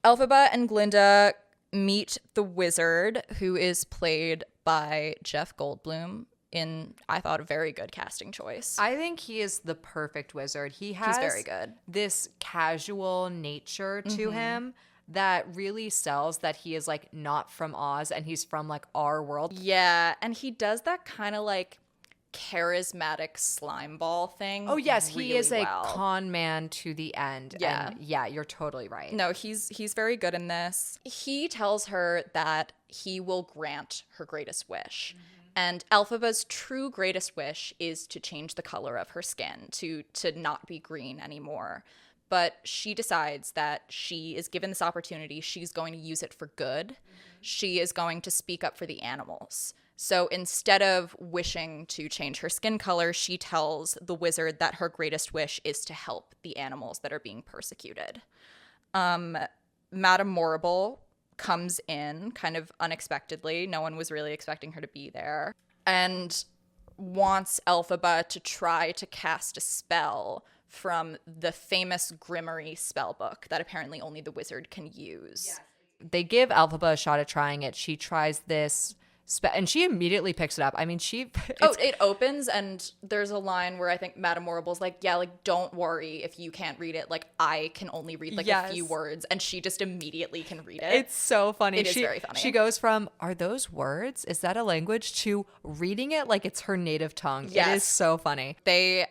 Elphaba and Glinda meet the wizard, who is played by Jeff Goldblum in, I thought, a very good casting choice. I think he is the perfect wizard. He's very good. This casual nature to him that really sells that he is like not from Oz and he's from like our world. Yeah, and he does that kind of like charismatic slime ball thing. Oh yes, really he is a well. con man to the end. Yeah. And yeah, you're totally right. No, he's very good in this. He tells her that he will grant her greatest wish. And Elphaba's true greatest wish is to change the color of her skin, to not be green anymore. But she decides that she is given this opportunity. She's going to use it for good. She is going to speak up for the animals. So instead of wishing to change her skin color, she tells the wizard that her greatest wish is to help the animals that are being persecuted. Madame Morrible comes in kind of unexpectedly. No one was really expecting her to be there. And wants Elphaba to try to cast a spell from the famous Grimmery spell book that apparently only the wizard can use. Yes. They give Elphaba a shot at trying it. She tries this and she immediately picks it up. I mean, it opens and there's a line where I think Madame Morrible's like, yeah, like, don't worry if you can't read it. Like, I can only read like a few words, and she just immediately can read it. It's so funny. It is very funny. She goes from, are those words? Is that a language? To reading it like it's her native tongue. Yes. It is so funny. They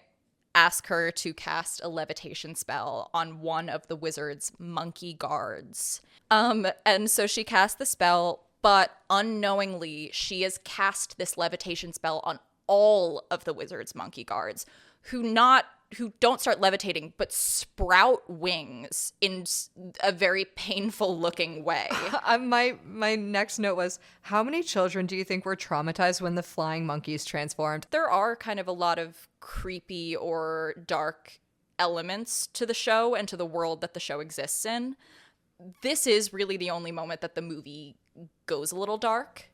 ask her to cast a levitation spell on one of the wizard's monkey guards. And so she casts the spell, but unknowingly, she has cast this levitation spell on all of the wizard's monkey guards, who don't start levitating, but sprout wings in a very painful looking way. My next note was, how many children do you think were traumatized when the flying monkeys transformed? There are kind of a lot of creepy or dark elements to the show and to the world that the show exists in. This is really the only moment that the movie goes a little dark.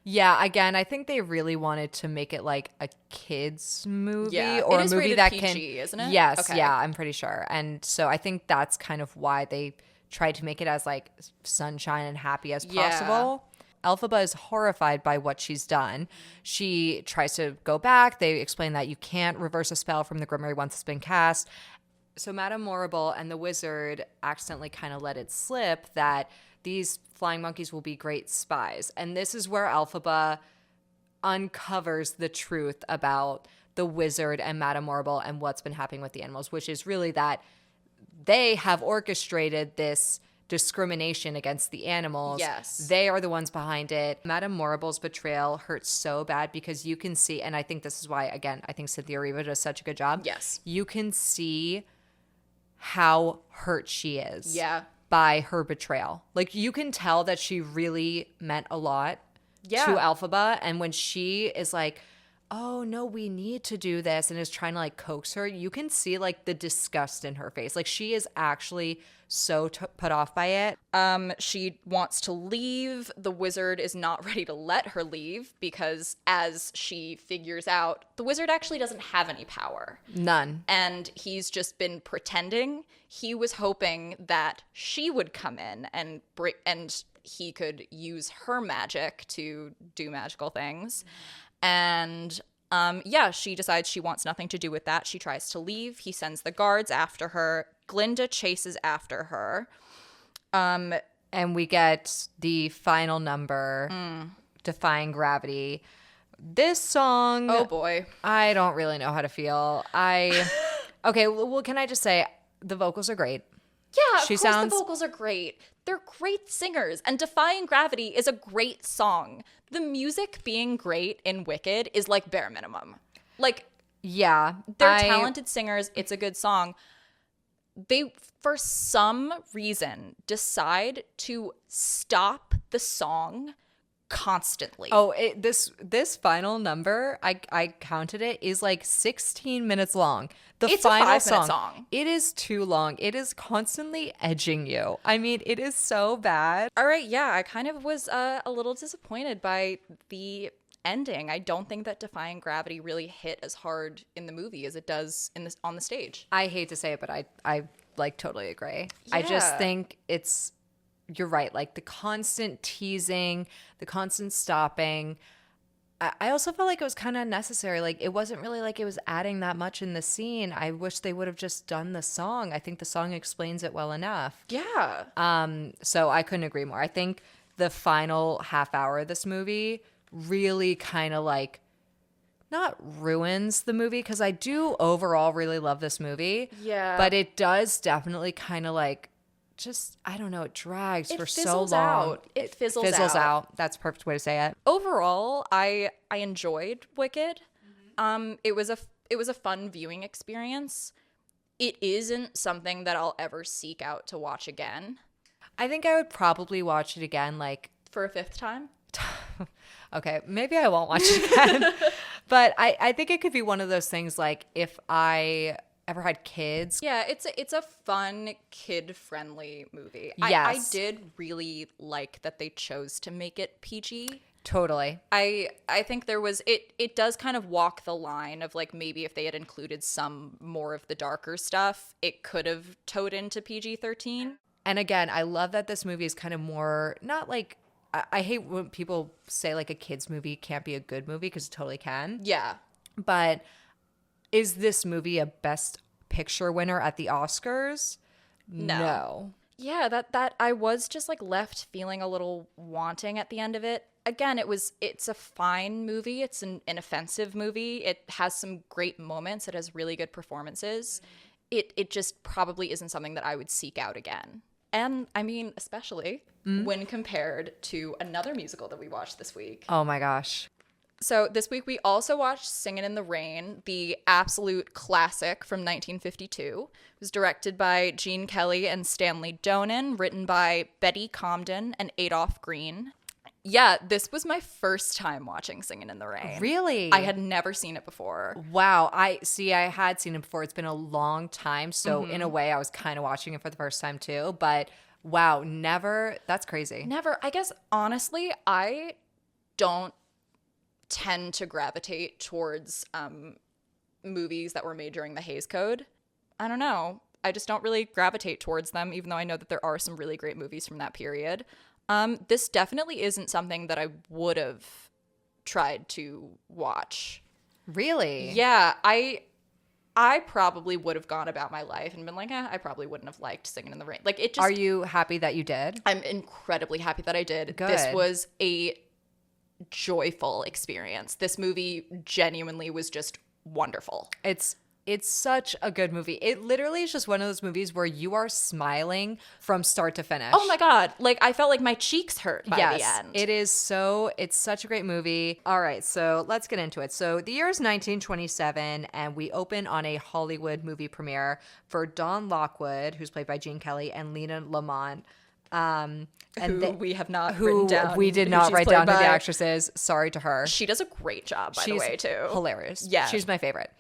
Yeah, again, I think they really wanted to make it like a kids movie, or it is a movie rated that PG, isn't it? Yes, Okay. yeah, I'm pretty sure. And so I think that's kind of why they tried to make it as like sunshine and happy as possible. Elphaba is horrified by what she's done. She tries to go back. They explain that you can't reverse a spell from the Grimmery once it's been cast. So Madame Morrible and the wizard accidentally kind of let it slip that these flying monkeys will be great spies. And this is where Elphaba uncovers the truth about the wizard and Madame Morrible and what's been happening with the animals, which is really that they have orchestrated this discrimination against the animals. Yes. They are the ones behind it. Madame Morrible's betrayal hurts so bad because you can see, and I think this is why, again, I think Cynthia Erivo does such a good job. Yes. You can see how hurt she is. Yeah. By her betrayal. Like, you can tell that she really meant a lot to Elphaba. And when she is like, oh, no, we need to do this, and is trying to like coax her, you can see like the disgust in her face. Like, she is actually so put off by it. She wants to leave. The wizard is not ready to let her leave because, as she figures out, the wizard actually doesn't have any power. None. And he's just been pretending. He was hoping that she would come in and he could use her magic to do magical things. And she decides she wants nothing to do with that. She tries to leave. He sends the guards after her. Glinda chases after her. And we get the final number, Defying Gravity. This song, Oh boy. I don't really know how to feel. Okay, well, can I just say, the vocals are great. Yeah, of course the vocals are great. They're great singers, and Defying Gravity is a great song. The music being great in Wicked is like bare minimum. Like, yeah, they're talented singers. It's a good song. They, for some reason, decide to stop the song constantly. Oh, this final number, I counted it, is like 16 minutes long. It's final a 5-minute song. It is too long. It is constantly edging you. I mean, it is so bad. All right, yeah, I kind of was a little disappointed by the ending. I don't think that Defying Gravity really hit as hard in the movie as it does on the stage. I hate to say it, but I like totally agree. I just think it's you're right. Like the constant teasing, the constant stopping. I also felt like it was kind of unnecessary. Like it wasn't really like it was adding that much in the scene. I wish they would have just done the song. I think the song explains it well enough. Yeah. So I couldn't agree more. I think the final half hour of this movie really kind of like not ruins the movie, because I do overall really love this movie. Yeah. But it does definitely kind of like just, I don't know, it drags for so long. It fizzles out. That's a perfect way to say it. Overall, I enjoyed Wicked. It was a fun viewing experience. It isn't something that I'll ever seek out to watch again. I think I would probably watch it again, like For a fifth time? okay, maybe I won't watch it again. But I think it could be one of those things like if I ever had kids. Yeah, it's a fun, kid-friendly movie. Yes. I did really like that they chose to make it PG. Totally. I think there was it does kind of walk the line of like maybe if they had included some more of the darker stuff, it could have towed into PG-13. And again, I love that this movie is kind of more not like I hate when people say like a kids movie can't be a good movie, because it totally can. Yeah. But is this movie a Best Picture winner at the Oscars? No. Yeah, that I was just like left feeling a little wanting at the end of it. Again, it's a fine movie. It's an inoffensive movie. It has some great moments. It has really good performances. It just probably isn't something that I would seek out again. And I mean, especially when compared to another musical that we watched this week. Oh my gosh. So this week we also watched Singin' in the Rain, the absolute classic from 1952. It was directed by Gene Kelly and Stanley Donen, written by Betty Comden and Adolph Green. Yeah, this was my first time watching Singin' in the Rain. Really? I had never seen it before. Wow. I had seen it before. It's been a long time. So in a way, I was kind of watching it for the first time too. But wow, never. That's crazy. Never. I guess, honestly, I don't tend to gravitate towards movies that were made during the Hays Code. I don't know. I just don't really gravitate towards them, even though I know that there are some really great movies from that period. This definitely isn't something that I would have tried to watch. Really? Yeah, I probably would have gone about my life and been like, I probably wouldn't have liked Singin' in the Rain. Like, it just... Are you happy that you did? I'm incredibly happy that I did. Good. This was a joyful experience. This movie genuinely was just wonderful. It's such a good movie. It literally is just one of those movies where you are smiling from start to finish. Oh my God. Like, I felt like my cheeks hurt by the end. It's such a great movie. All right, so let's get into it. So the year is 1927, and we open on a Hollywood movie premiere for Dawn Lockwood, who's played by Gene Kelly, and Lena Lamont. We have not written down. We did not write down who the actress is. Sorry to her. She does a great job, by the way, too. Hilarious. Yeah. She's my favorite.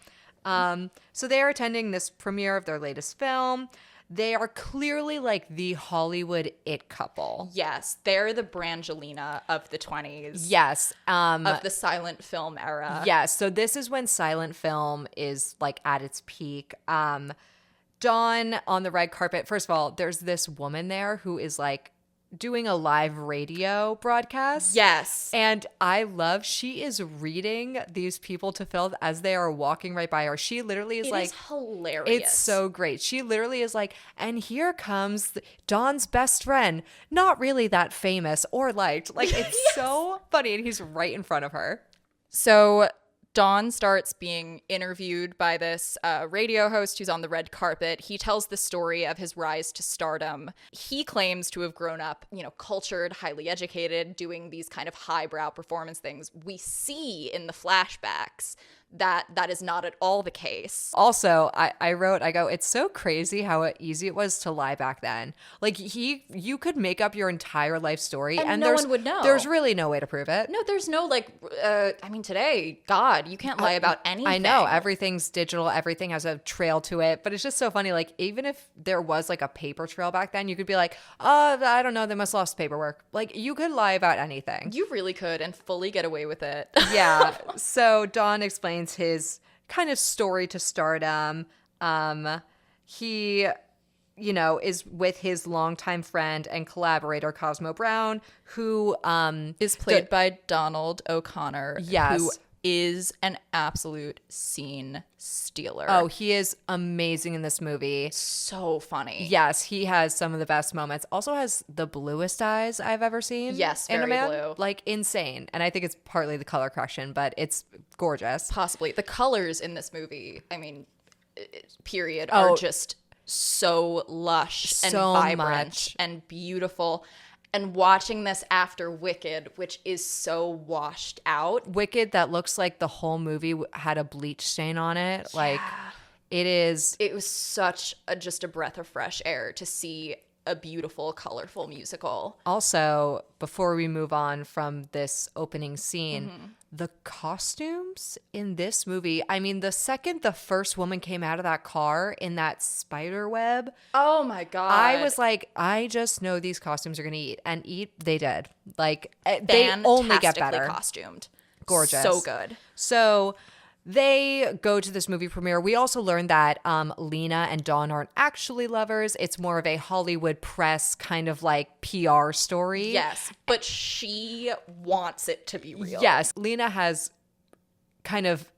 So they are attending this premiere of their latest film. They are clearly like the Hollywood it couple. Yes, they're the Brangelina of the 20s. Yes. Of the silent film era. Yes. So this is when silent film is like at its peak. Dawn on the red carpet. First of all, there's this woman there who is like doing a live radio broadcast. Yes. And she is reading these people to film as they are walking right by her. She literally is It is hilarious. It's so great. She literally is like, and here comes Dawn's best friend. Not really that famous or liked. Like, it's so funny. And he's right in front of her. So Dawn starts being interviewed by this radio host who's on the red carpet. He tells the story of his rise to stardom. He claims to have grown up, cultured, highly educated, doing these kind of highbrow performance things. We see in the flashbacks that is not at all the case. Also, I wrote, it's so crazy how easy it was to lie back then. Like, you could make up your entire life story and no one would know. There's really no way to prove it. No, there's no today, God, you can't lie about anything. I know, everything's digital, everything has a trail to it, but it's just so funny. Like, even if there was like a paper trail back then, you could be like, I don't know, they must have lost paperwork. Like, you could lie about anything. You really could and fully get away with it. Yeah. So Dawn explains his kind of story to stardom. He is with his longtime friend and collaborator Cosmo Brown, who is played by Donald O'Connor, yes, who is an absolute scene stealer. Oh, he is amazing in this movie. So funny. Yes, he has some of the best moments. Also has the bluest eyes I've ever seen. Yes, in very a man. blue. Like insane. And I think it's partly the color correction, but it's gorgeous. Possibly. The colors in this movie, I mean, period, are just so lush and so vibrant much. And beautiful. And watching this after Wicked, which is so washed out. Wicked, that looks like the whole movie had a bleach stain on it. Yeah. Like, it was such just a breath of fresh air to see a beautiful, colorful musical. Also, before we move on from this opening scene, the costumes in this movie, I mean, the second the first woman came out of that car in that spider web. Oh my God. I was like, I just know these costumes are going to eat. And eat, they did. Like, they only get better. Costumed. Gorgeous. So good. So they go to this movie premiere. We also learned that Lena and Dawn aren't actually lovers. It's more of a Hollywood press kind of like PR story. Yes, but she wants it to be real. Yes, Lena has kind of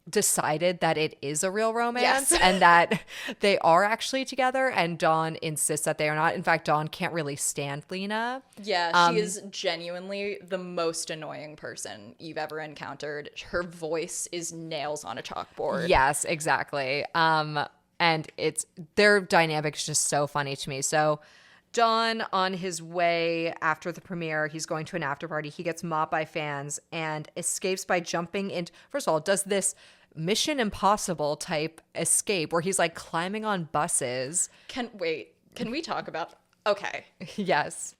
decided that it is a real romance and that they are actually together, and Dawn insists that they are not. In fact, Dawn can't really stand Lena. Yeah, she is genuinely the most annoying person you've ever encountered. Her voice is nails on a chalkboard. Yes, exactly. And their dynamic is just so funny to me. So Dawn, on his way after the premiere, he's going to an after party. He gets mobbed by fans and escapes by jumping into, first of all, does this Mission Impossible type escape where he's like climbing on buses. Can we talk about, okay. Yes.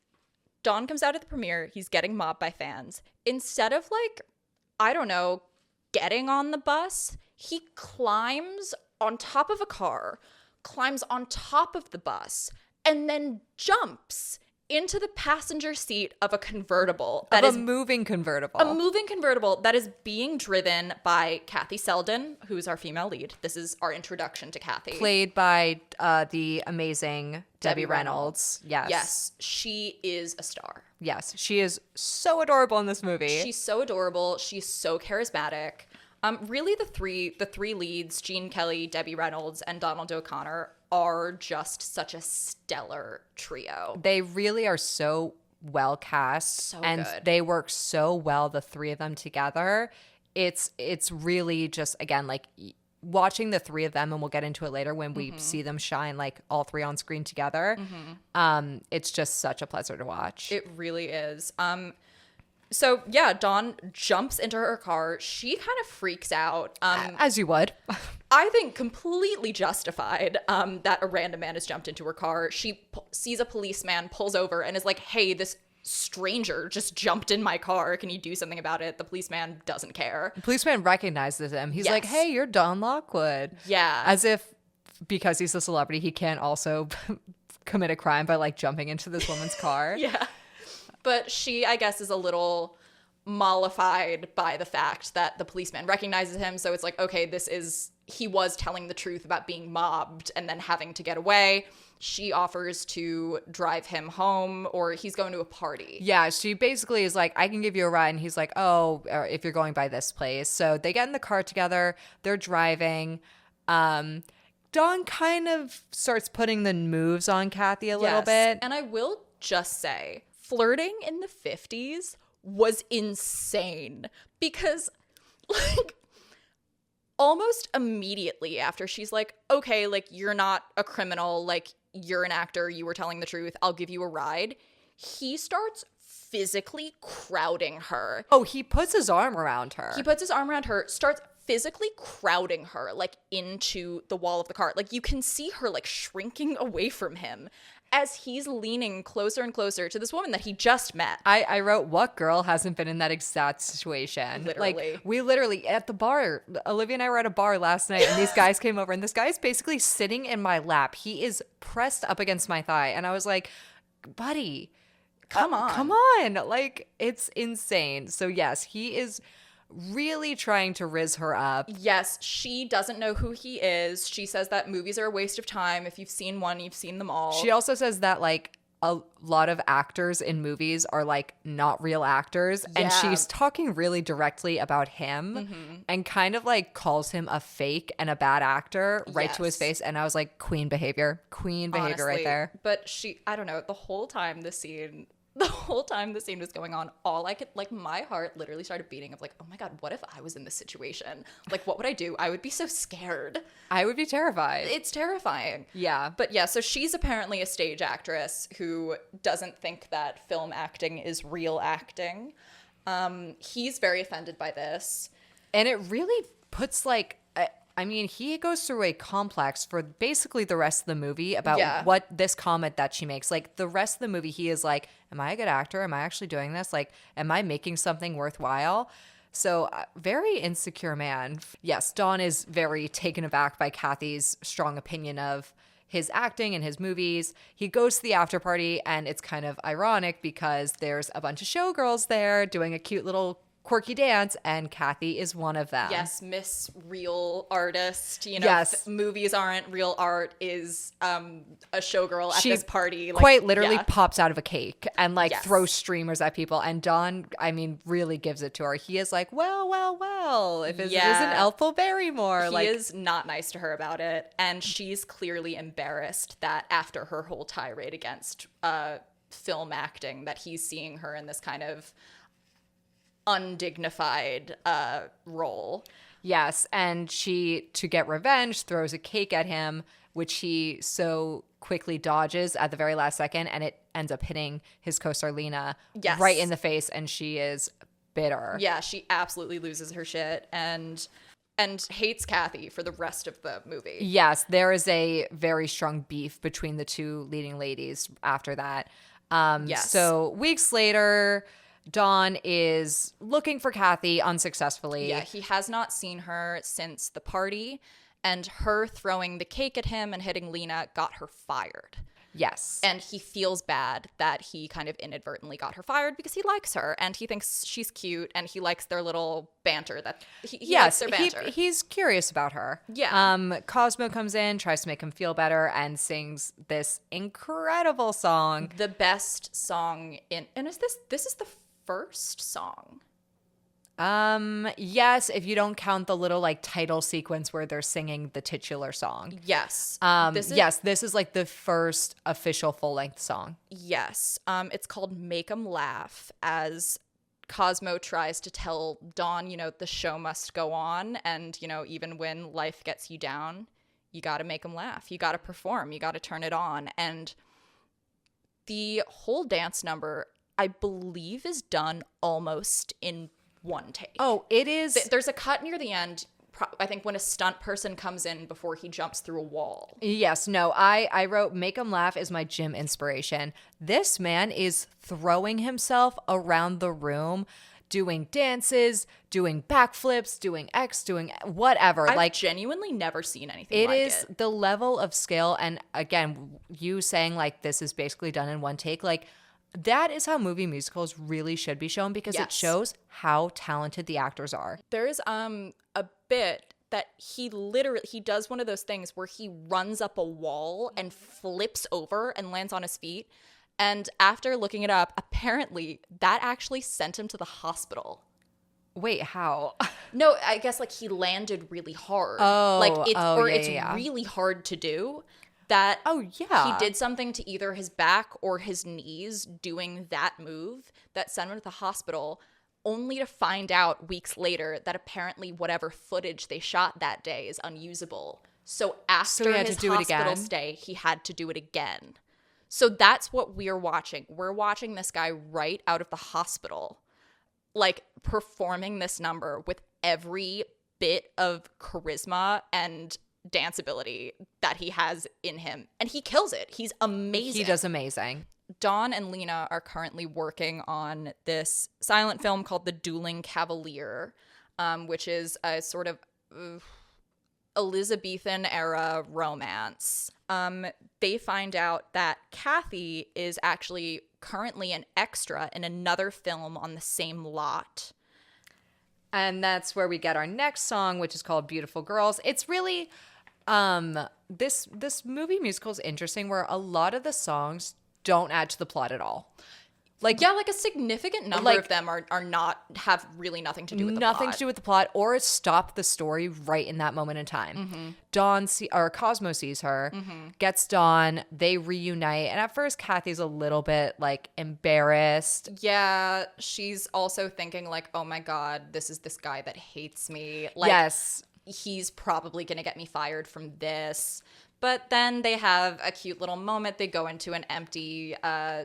Dawn comes out at the premiere. He's getting mobbed by fans. Instead of like, I don't know, getting on the bus, he climbs on top of a car, climbs on top of the bus, and then jumps into the passenger seat of a convertible. That is a moving convertible. A moving convertible that is being driven by Kathy Selden, who's our female lead. This is our introduction to Kathy. Played by the amazing Debbie Reynolds. Yes. Yes, she is a star. Yes, she is so adorable in this movie. She's so adorable. She's so charismatic. Really, the three leads, Gene Kelly, Debbie Reynolds, and Donald O'Connor, are just such a stellar trio. They really are so well cast, so and good. They work so well, the three of them together. It's really just, again, like watching the three of them, and we'll get into it later when we see them shine, like all three on screen together. It's just such a pleasure to watch. It really is. So yeah, Dawn jumps into her car. She kind of freaks out. As you would. I think completely justified that a random man has jumped into her car. She sees a policeman, pulls over, and is like, hey, this stranger just jumped in my car. Can you do something about it? The policeman doesn't care. The policeman recognizes him. He's like, hey, you're Don Lockwood. Yeah. As if because he's a celebrity, he can't also commit a crime by like jumping into this woman's car. Yeah. But she, I guess, is a little mollified by the fact that the policeman recognizes him. So it's like, okay, he was telling the truth about being mobbed and then having to get away. She offers to drive him home, or he's going to a party. Yeah, she basically is like, I can give you a ride. And he's like, oh, if you're going by this place. So they get in the car together. They're driving. Dawn kind of starts putting the moves on Kathy a little bit. And I will just say, flirting in the 50s was insane because, like, almost immediately after she's like, okay, like, you're not a criminal, like, you're an actor, you were telling the truth, I'll give you a ride, he starts physically crowding her. Oh, he puts his arm around her. Starts physically crowding her, like, into the wall of the car. Like, you can see her, like, shrinking away from him as he's leaning closer and closer to this woman that he just met. I wrote, what girl hasn't been in that exact situation? Literally. Like, we literally, at the bar, Olivia and I were at a bar last night, and these guys came over, and this guy's basically sitting in my lap. He is pressed up against my thigh, and I was like, buddy, come on. Come on. Like, it's insane. So, yes, he is really trying to rizz her up. Yes, she doesn't know who he is. She says that movies are a waste of time. If you've seen one, you've seen them all. She also says that like a lot of actors in movies are like not real actors. And Yeah. she's talking really directly about him and kind of like calls him a fake and a bad actor right to his Yes. face. And I was like, queen behavior right Honestly. there. But I don't know, the whole time the scene was going on, all I could, like, my heart literally started beating of like, oh my God, what if I was in this situation? Like, what would I do? I would be so scared. I would be terrified. It's terrifying. Yeah. But yeah, so she's apparently a stage actress who doesn't think that film acting is real acting. He's very offended by this. And it really puts like, I mean, he goes through a complex for basically the rest of the movie about what this comment that she makes. Like the rest of the movie, he is like, am I a good actor? Am I actually doing this? Like, am I making something worthwhile? So very insecure man. Yes, Dawn is very taken aback by Kathy's strong opinion of his acting and his movies. He goes to the after party, and it's kind of ironic because there's a bunch of showgirls there doing a cute little quirky dance, and Kathy is one of them. Yes, Miss Real Artist. You know, Yes. movies aren't real art is a showgirl at this party. Like, quite literally yeah. pops out of a cake and like Yes. throws streamers at people. And Don, I mean, really gives it to her. He is like, well, if it Yeah. isn't Ethel Barrymore. He Like, is not nice to her about it, and she's clearly embarrassed that after her whole tirade against film acting, that he's seeing her in this kind of undignified role. yes. And she, to get revenge, throws a cake at him, which he so quickly dodges at the very last second. And it ends up hitting his co-star Lena Yes. right in the face. And she is bitter. Yeah, she absolutely loses her shit and hates Kathy for the rest of the movie. Yes, there is a very strong beef between the two leading ladies after that. Yes. So weeks later, Dawn is looking for Kathy unsuccessfully. Yeah, he has not seen her since the party, and her throwing the cake at him and hitting Lena got her fired. Yes. And he feels bad that he kind of inadvertently got her fired because he likes her and he thinks she's cute and he likes their little banter. That he likes their banter. He's curious about her. Yeah. Cosmo comes in, tries to make him feel better, and sings this incredible song. The best song in, and is this is the first song? Yes, if you don't count the little like title sequence where they're singing the titular song. Yes. This is like the first official full-length song. Yes. It's called Make 'Em Laugh, as Cosmo tries to tell Dawn, you know, the show must go on, and, you know, even when life gets you down, you got to make them laugh. You got to perform. You got to turn it on. And the whole dance number, I believe, is done almost in one take. Oh, it is. There's a cut near the end, I think, when a stunt person comes in before he jumps through a wall. Yes, no, I wrote Make 'Em Laugh is my gym inspiration. This man is throwing himself around the room, doing dances, doing backflips, doing doing whatever. I've genuinely never seen anything It like is it. the level of skill. And again, you saying like this is basically done in one take, like that is how movie musicals really should be shown, because it Yes. shows how talented the actors are. There is a bit that he does one of those things where he runs up a wall and flips over and lands on his feet. And after looking it up, apparently that actually sent him to the hospital. Wait, how? No, I guess like he landed really hard. Oh, like it's yeah. really hard to do. That Yeah. he did something to either his back or his knees doing that move that sent him to the hospital, only to find out weeks later that apparently whatever footage they shot that day is unusable. So after he had his to do it hospital again? stay, he had to do it again. So that's what we're watching. We're watching this guy right out of the hospital, like performing this number with every bit of charisma and danceability that he has in him, and he kills it. He's amazing. He does amazing. Dawn and Lena are currently working on this silent film called The Dueling Cavalier, which is a sort of Elizabethan era romance. They find out that Kathy is actually currently an extra in another film on the same lot. And that's where we get our next song, which is called Beautiful Girls. It's really this movie musical is interesting where a lot of the songs don't add to the plot at all. Like, yeah, like a significant number of them are not, have really nothing to do with the plot. Nothing to do with the plot, or stop the story right in that moment in time. Cosmo sees her, gets Dawn, they reunite, and at first Kathy's a little bit like embarrassed. Yeah, she's also thinking like, oh my God, this is this guy that hates me. Like, Yes. He's probably gonna get me fired from this. But then they have a cute little moment. They go into an empty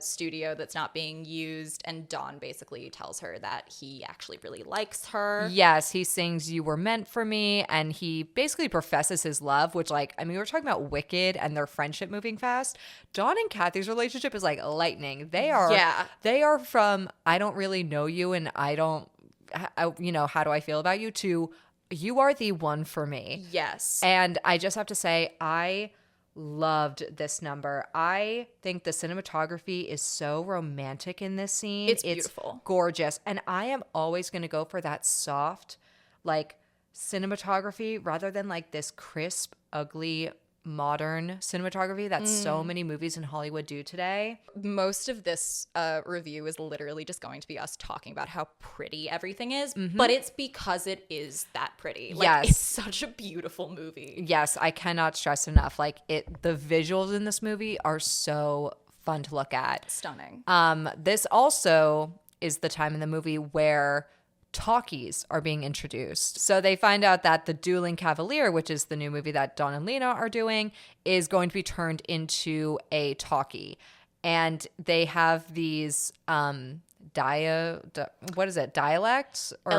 studio that's not being used, and Dawn basically tells her that he actually really likes her. Yes, he sings "You Were Meant for Me," and he basically professes his love, which, like, I mean, we're talking about Wicked and their friendship moving fast. Dawn and Kathy's relationship is like lightning. They are from I don't really know you and how do I feel about you to you are the one for me. Yes. And I just have to say, I loved this number. I think the cinematography is so romantic in this scene. It's beautiful. It's gorgeous. And I am always going to go for that soft, like, cinematography rather than like this crisp, ugly, modern cinematography that so many movies in Hollywood do today. Most of this review is literally just going to be us talking about how pretty everything is, but it's because it is that pretty. Like, Yes. It's such a beautiful movie. Yes, I cannot stress enough. Like, the visuals in this movie are so fun to look at. Stunning. This also is the time in the movie where talkies are being introduced. So they find out that the Dueling Cavalier, which is the new movie that Dawn and Lena are doing, is going to be turned into a talkie. And they have these dialects or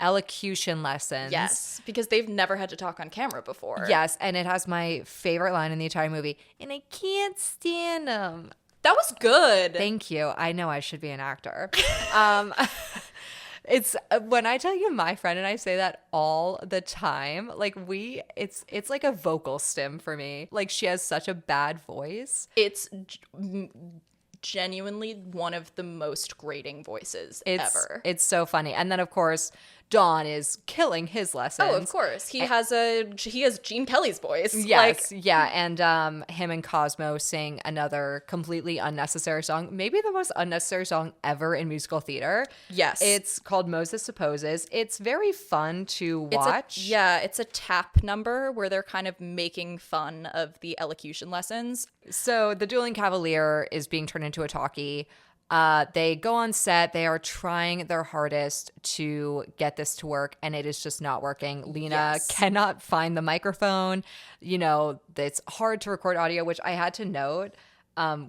elocution lessons. Yes, because they've never had to talk on camera before. Yes, and it has my favorite line in the entire movie, and I can't stand them. That was good. Thank you. I know I should be an actor. It's when I tell you my friend and I say that all the time, like it's like a vocal stim for me. Like, she has such a bad voice. It's genuinely one of the most grating voices ever. It's so funny. And then, of course, Dawn is killing his lessons. Oh, of course. He has Gene Kelly's voice. Yes, yeah. And him and Cosmo sing another completely unnecessary song, maybe the most unnecessary song ever in musical theater. Yes. It's called Moses Supposes. It's very fun to watch. It's a tap number where they're kind of making fun of the elocution lessons. So the Dueling Cavalier is being turned into a talkie. They go on set. They are trying their hardest to get this to work, and it is just not working. Lena cannot find the microphone. It's hard to record audio, which I had to note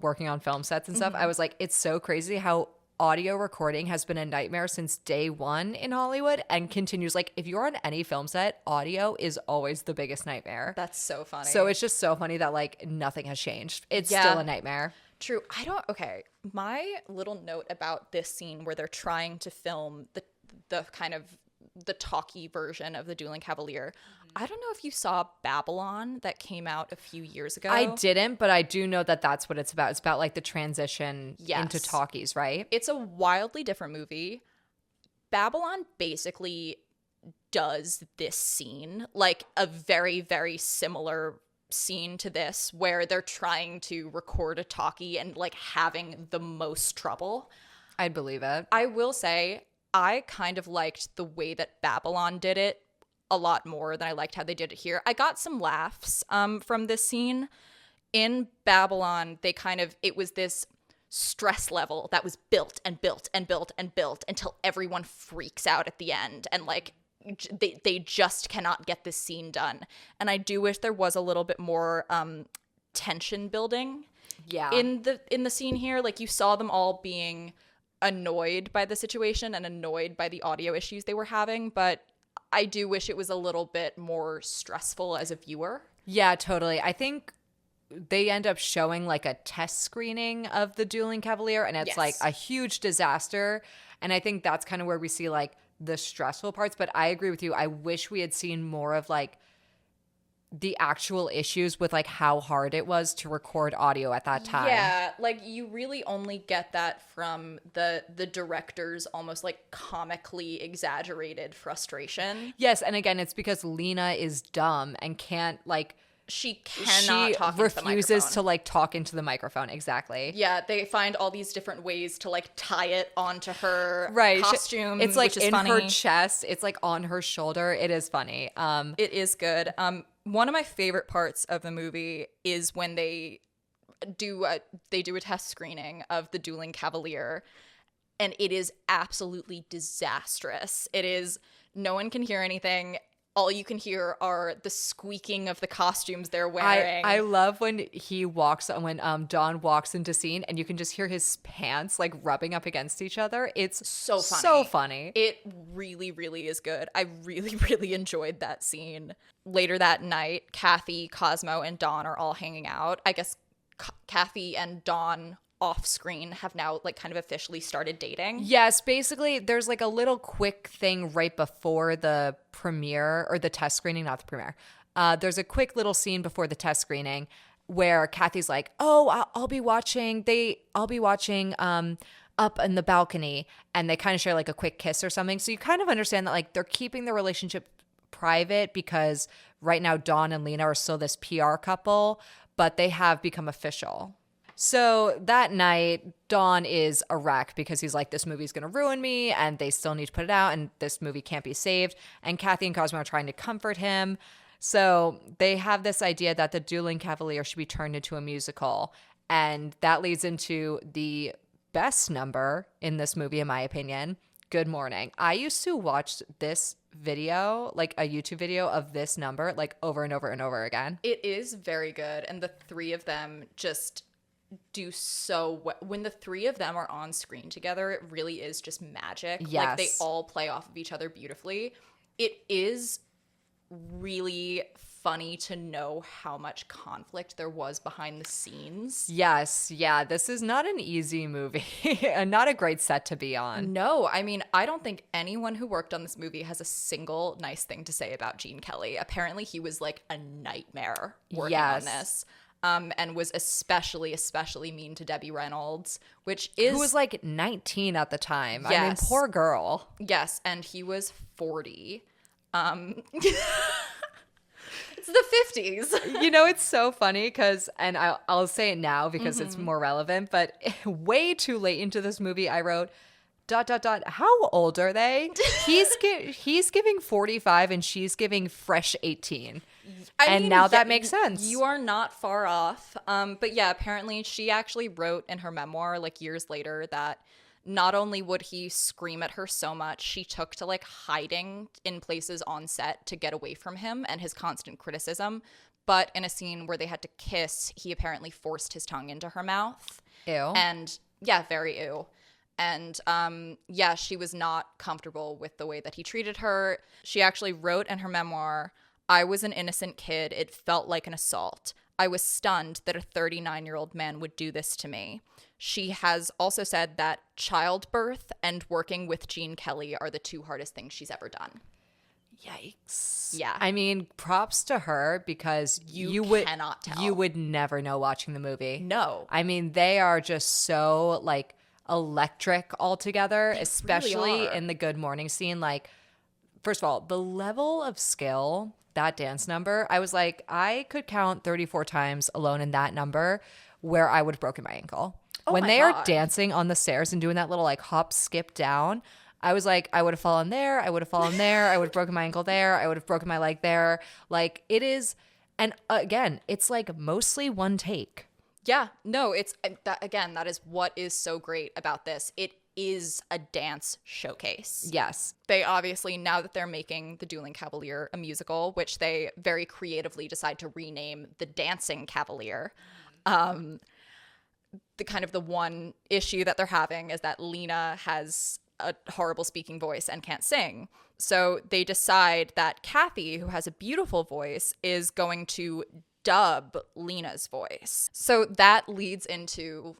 working on film sets and stuff. I was like, it's so crazy how audio recording has been a nightmare since day one in Hollywood and continues. Like, if you're on any film set, audio is always the biggest nightmare. That's so funny. So it's just so funny that, like, nothing has changed. It's still a nightmare. True. Okay. My little note about this scene where they're trying to film the kind of the talkie version of the Dueling Cavalier. I don't know if you saw Babylon that came out a few years ago. I didn't, but I do know that that's what it's about. It's about like the transition into talkies, right? It's a wildly different movie. Babylon basically does this scene, like a very, very similar scene to this, where they're trying to record a talkie and like having the most trouble. I'd believe it. I will say I kind of liked the way that Babylon did it a lot more than I liked how they did it here. I got some laughs from this scene. In Babylon, it was this stress level that was built and built and built and built until everyone freaks out at the end, and like they just cannot get this scene done. And I do wish there was a little bit more tension building in the scene here. Like, you saw them all being annoyed by the situation and annoyed by the audio issues they were having, but I do wish it was a little bit more stressful as a viewer. Yeah, totally. I think they end up showing like a test screening of the Dueling Cavalier, and it's like a huge disaster. And I think that's kind of where we see like the stressful parts. But I agree with you. I wish we had seen more of like the actual issues with like how hard it was to record audio at that time. Yeah, like you really only get that from the director's almost like comically exaggerated frustration. Yes, and again, it's because Lena is dumb and can't like She cannot talk into the refuses microphone. to like talk into the microphone. Exactly. Yeah, they find all these different ways to like tie it onto her Right. costume. It's like which is in funny. her chest. It's like on her shoulder. It is funny. It is good. One of my favorite parts of the movie is when they do a test screening of the Dueling Cavalier, and it is absolutely disastrous. It is, no one can hear anything. All you can hear are the squeaking of the costumes they're wearing. I love when Don walks into scene and you can just hear his pants like rubbing up against each other. It's so funny. So funny. It really, really is good. I really, really enjoyed that scene. Later that night, Kathy, Cosmo, and Dawn are all hanging out. I guess Kathy and Dawn off screen have now like kind of officially started dating. Yes, basically there's like a little quick thing right before the premiere or the test screening, not the premiere. There's a quick little scene before the test screening where Kathy's like, "Oh, I'll be watching up in the balcony," and they kind of share like a quick kiss or something. So you kind of understand that like they're keeping the relationship private because right now Dawn and Lena are still this PR couple, but they have become official. So that night, Dawn is a wreck because he's like, this movie's going to ruin me and they still need to put it out and this movie can't be saved. And Kathy and Cosmo are trying to comfort him. So they have this idea that the Dueling Cavalier should be turned into a musical. And that leads into the best number in this movie, in my opinion, Good Morning. I used to watch this video, like a YouTube video of this number, like over and over and over again. It is very good. And the three of them just do so well. When the three of them are on screen together, it really is just magic. Yes. Like they all play off of each other beautifully. It is really funny to know how much conflict there was behind the scenes. Yes, yeah, this is not an easy movie and not a great set to be on. No, I mean, I don't think anyone who worked on this movie has a single nice thing to say about Gene Kelly. Apparently he was like a nightmare working on this. And was especially mean to Debbie Reynolds, who was like 19 at the time. Yes. I mean, poor girl. Yes, and he was 40. It's the 50s. You know, it's so funny because, and I'll say it now because it's more relevant, but way too late into this movie, I wrote, ... how old are they? He's giving 45 and she's giving fresh 18. I mean, now that makes sense. You are not far off. But yeah, apparently she actually wrote in her memoir like years later that not only would he scream at her so much, she took to like hiding in places on set to get away from him and his constant criticism. But in a scene where they had to kiss, he apparently forced his tongue into her mouth. Ew. And yeah, very ew. And yeah, she was not comfortable with the way that he treated her. She actually wrote in her memoir, "I was an innocent kid. It felt like an assault. I was stunned that a 39-year-old man would do this to me." She has also said that childbirth and working with Gene Kelly are the two hardest things she's ever done. Yikes. Yeah. I mean, props to her because you cannot tell. You would never know watching the movie. No. I mean, they are just so like electric altogether, especially really are. in the Good Morning scene. Like, first of all, the level of skill, that dance number, I was like, I could count 34 times alone in that number where I would have broken my ankle. When they are dancing on the stairs and doing that little like hop, skip down, I was like, I would have fallen there. I would have fallen there. I would have broken my ankle there. I would have broken my leg there. Like it is. And again, it's like mostly one take. Yeah, no, it's that is what is so great about this. It is a dance showcase. Yes. They obviously, now that they're making The Dueling Cavalier a musical, which they very creatively decide to rename The Dancing Cavalier, the one issue that they're having is that Lena has a horrible speaking voice and can't sing. So they decide that Kathy, who has a beautiful voice, is going to dub Lena's voice. So that leads into,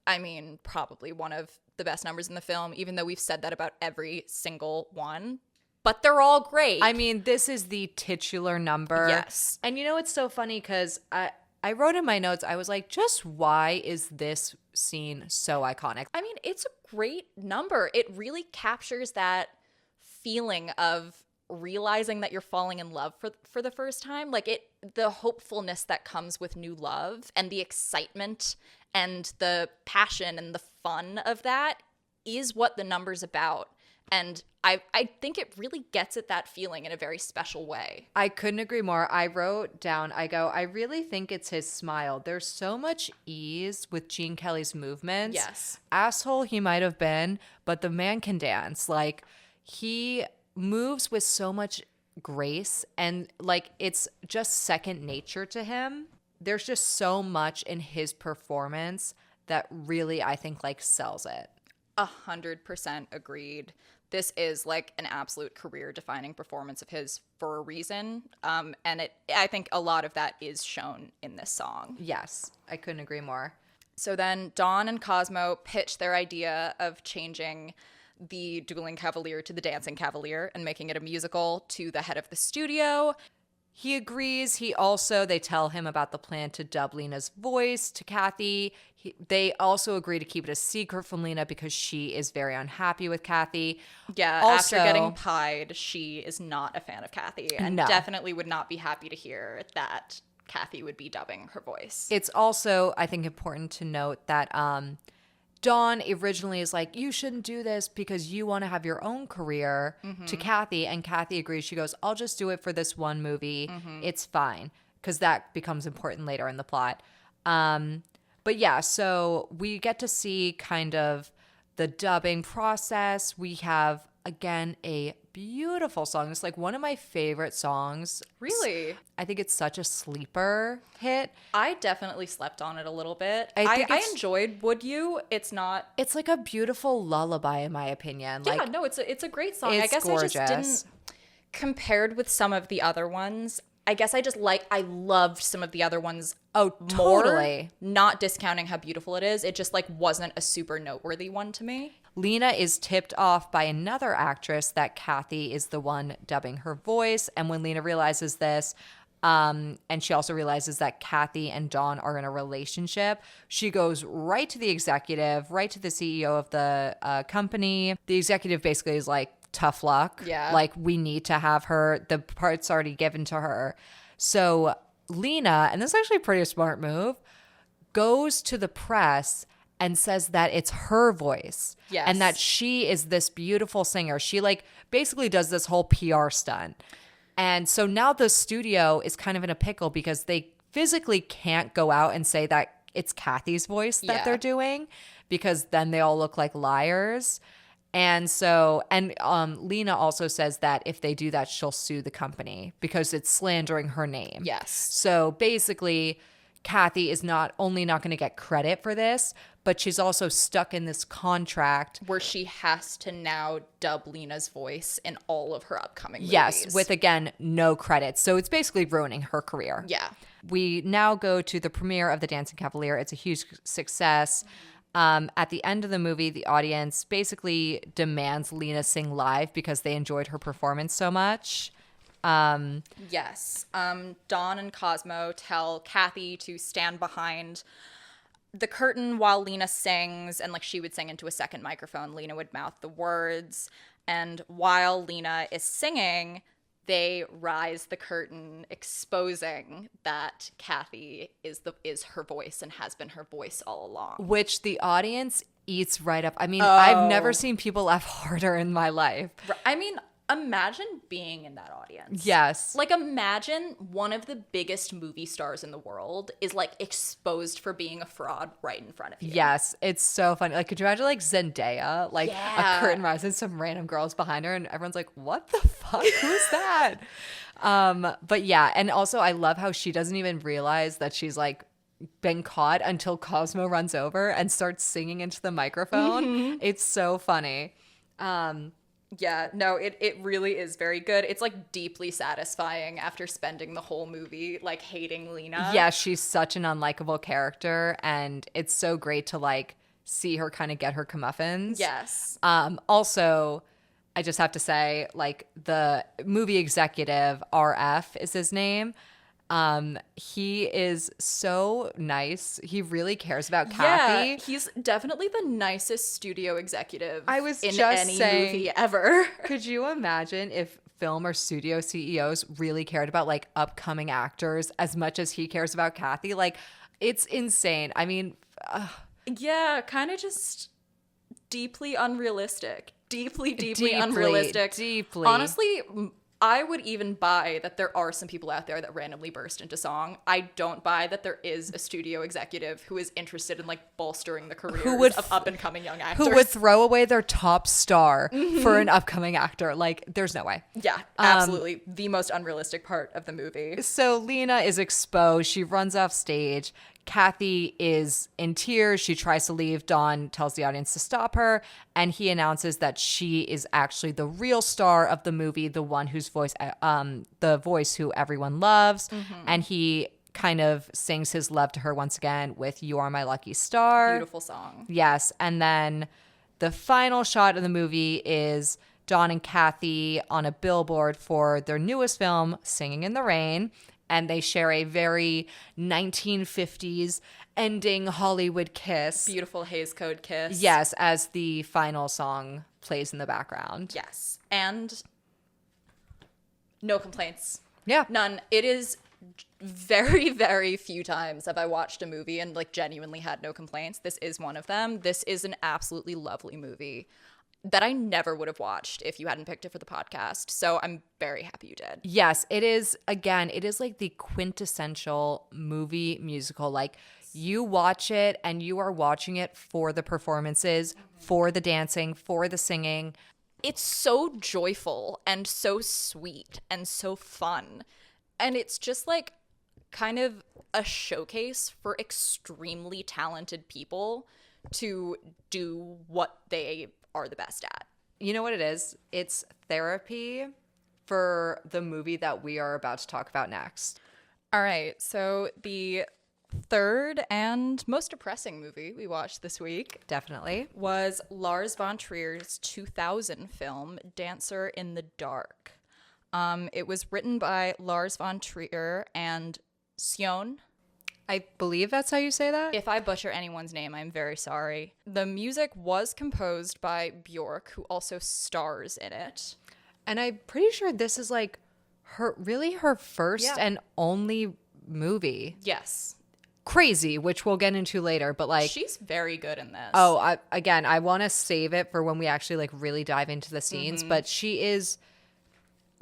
I mean, probably one of the best numbers in the film, even though we've said that about every single one. but they're all great. I mean, this is the titular number. Yes. And you know, it's so funny because I wrote in my notes, I was like, just why is this scene so iconic? I mean, it's a great number. It really captures that feeling of realizing that you're falling in love for the first time. Like the hopefulness that comes with new love and the excitement and the passion and the fun of that is what the number's about. And I think it really gets at that feeling in a very special way. I couldn't agree more. I wrote down, I really think it's his smile. There's so much ease with Gene Kelly's movements. Yes. Asshole he might have been, but the man can dance. Like, he moves with so much grace, and like it's just second nature to him. There's just so much in his performance that really, I think, like sells it. 100% agreed. This is like an absolute career-defining performance of his for a reason, and I think a lot of that is shown in this song. Yes, I couldn't agree more. So then Dawn and Cosmo pitch their idea of changing the Dueling Cavalier to the Dancing Cavalier and making it a musical to the head of the studio. He agrees. They tell him about the plan to dub Lena's voice to Kathy. They also agree to keep it a secret from Lena because she is very unhappy with Kathy. Yeah, also, after getting pied, she is not a fan of Kathy and definitely would not be happy to hear that Kathy would be dubbing her voice. It's also, I think, important to note that Dawn originally is like, you shouldn't do this because you want to have your own career to Kathy. And Kathy agrees. She goes, I'll just do it for this one movie. It's fine. Because that becomes important later in the plot. But yeah, so we get to see kind of the dubbing process. We have, again, a beautiful song. It's like one of my favorite songs. Really? I think it's such a sleeper hit. I definitely slept on it a little bit. I enjoyed Would You? It's like a beautiful lullaby in my opinion. Yeah, like, no, it's a great song. It's I guess gorgeous. I just didn't, compared with some of the other ones, I guess I loved some of the other ones more. Totally. Not discounting how beautiful it is. It just like wasn't a super noteworthy one to me. Lena is tipped off by another actress that Kathy is the one dubbing her voice. And when Lena realizes this, and she also realizes that Kathy and Dawn are in a relationship, she goes right to the executive, right to the CEO of the company. The executive basically is like, tough luck. Yeah. Like, we need to have her. The part's already given to her. So Lena, and this is actually a pretty smart move, goes to the press and says that it's her voice. Yes. And that she is this beautiful singer. She like basically does this whole PR stunt. And so now the studio is kind of in a pickle because they physically can't go out and say that it's Kathy's voice that they're doing, because then they all look like liars. And so, Lena also says that if they do that, she'll sue the company because it's slandering her name. Yes. So basically, Kathy is not only not going to get credit for this, but she's also stuck in this contract where she has to now dub Lena's voice in all of her upcoming movies. Yes, with, again, no credits. So it's basically ruining her career. Yeah. We now go to the premiere of The Dancing Cavalier. It's a huge success. At the end of the movie, the audience basically demands Lena sing live because they enjoyed her performance so much. Yes. Dawn and Cosmo tell Kathy to stand behind the curtain while Lena sings, and like she would sing into a second microphone. Lena would mouth the words, and while Lena is singing, they rise the curtain, exposing that Kathy is her voice and has been her voice all along. Which the audience eats right up. I mean, I've never seen people laugh harder in my life. I mean, imagine being in that audience. Yes. Like, imagine one of the biggest movie stars in the world is like exposed for being a fraud right in front of you. Yes, it's so funny. Like, could you imagine like Zendaya, like a curtain rises, some random girls behind her, and everyone's like, "What the fuck? Who's that?" But yeah, and also I love how she doesn't even realize that she's like been caught until Cosmo runs over and starts singing into the microphone. Mm-hmm. It's so funny. Yeah, no, it really is very good. It's like deeply satisfying after spending the whole movie like hating Lena. Yeah, she's such an unlikable character, and it's so great to like see her kind of get her comeuppance. Yes. Also, I just have to say, like, the movie executive, RF is his name. He is so nice. He really cares about Kathy. Yeah, he's definitely the nicest studio executive I was in just any saying, movie ever. Could you imagine if film or studio CEOs really cared about like upcoming actors as much as he cares about Kathy? Like, it's insane. I mean, Yeah, kind of just deeply unrealistic. Deeply deeply, unrealistic. deeply. Honestly, I would even buy that there are some people out there that randomly burst into song. I don't buy that there is a studio executive who is interested in like bolstering the careers of up and coming young actors. Who would throw away their top star for an upcoming actor? Like, there's no way. Yeah, absolutely. The most unrealistic part of the movie. So Lena is exposed. She runs off stage. Kathy is in tears. She tries to leave. Dawn tells the audience to stop her. And he announces that she is actually the real star of the movie, the one whose voice, the voice who everyone loves. And he kind of sings his love to her once again with "You Are My Lucky Star." Beautiful song. Yes. And then the final shot of the movie is Dawn and Kathy on a billboard for their newest film, Singing in the Rain. And they share a very 1950s ending Hollywood kiss. Beautiful Hays Code kiss. Yes, as the final song plays in the background. Yes. And no complaints. Yeah. None. It is very, very few times have I watched a movie and like genuinely had no complaints. This is one of them. This is an absolutely lovely movie that I never would have watched if you hadn't picked it for the podcast. So I'm very happy you did. Yes, it is. Again, it is like the quintessential movie musical. Like, you watch it and you are watching it for the performances, for the dancing, for the singing. It's so joyful and so sweet and so fun. And it's just like kind of a showcase for extremely talented people to do what they are the best at. You know what it is? It's therapy for the movie that we are about to talk about next. All right. So the third and most depressing movie we watched this week Definitely. was Lars von Trier's 2000 film, Dancer in the Dark. It was written by Lars von Trier and Singin. I believe that's how you say that. If I butcher anyone's name, I'm very sorry. The music was composed by Bjork, who also stars in it. And I'm pretty sure this is like her first and only movie. Yes. Crazy, which we'll get into later, but like she's very good in this. Oh, I want to save it for when we actually like really dive into the scenes, but she is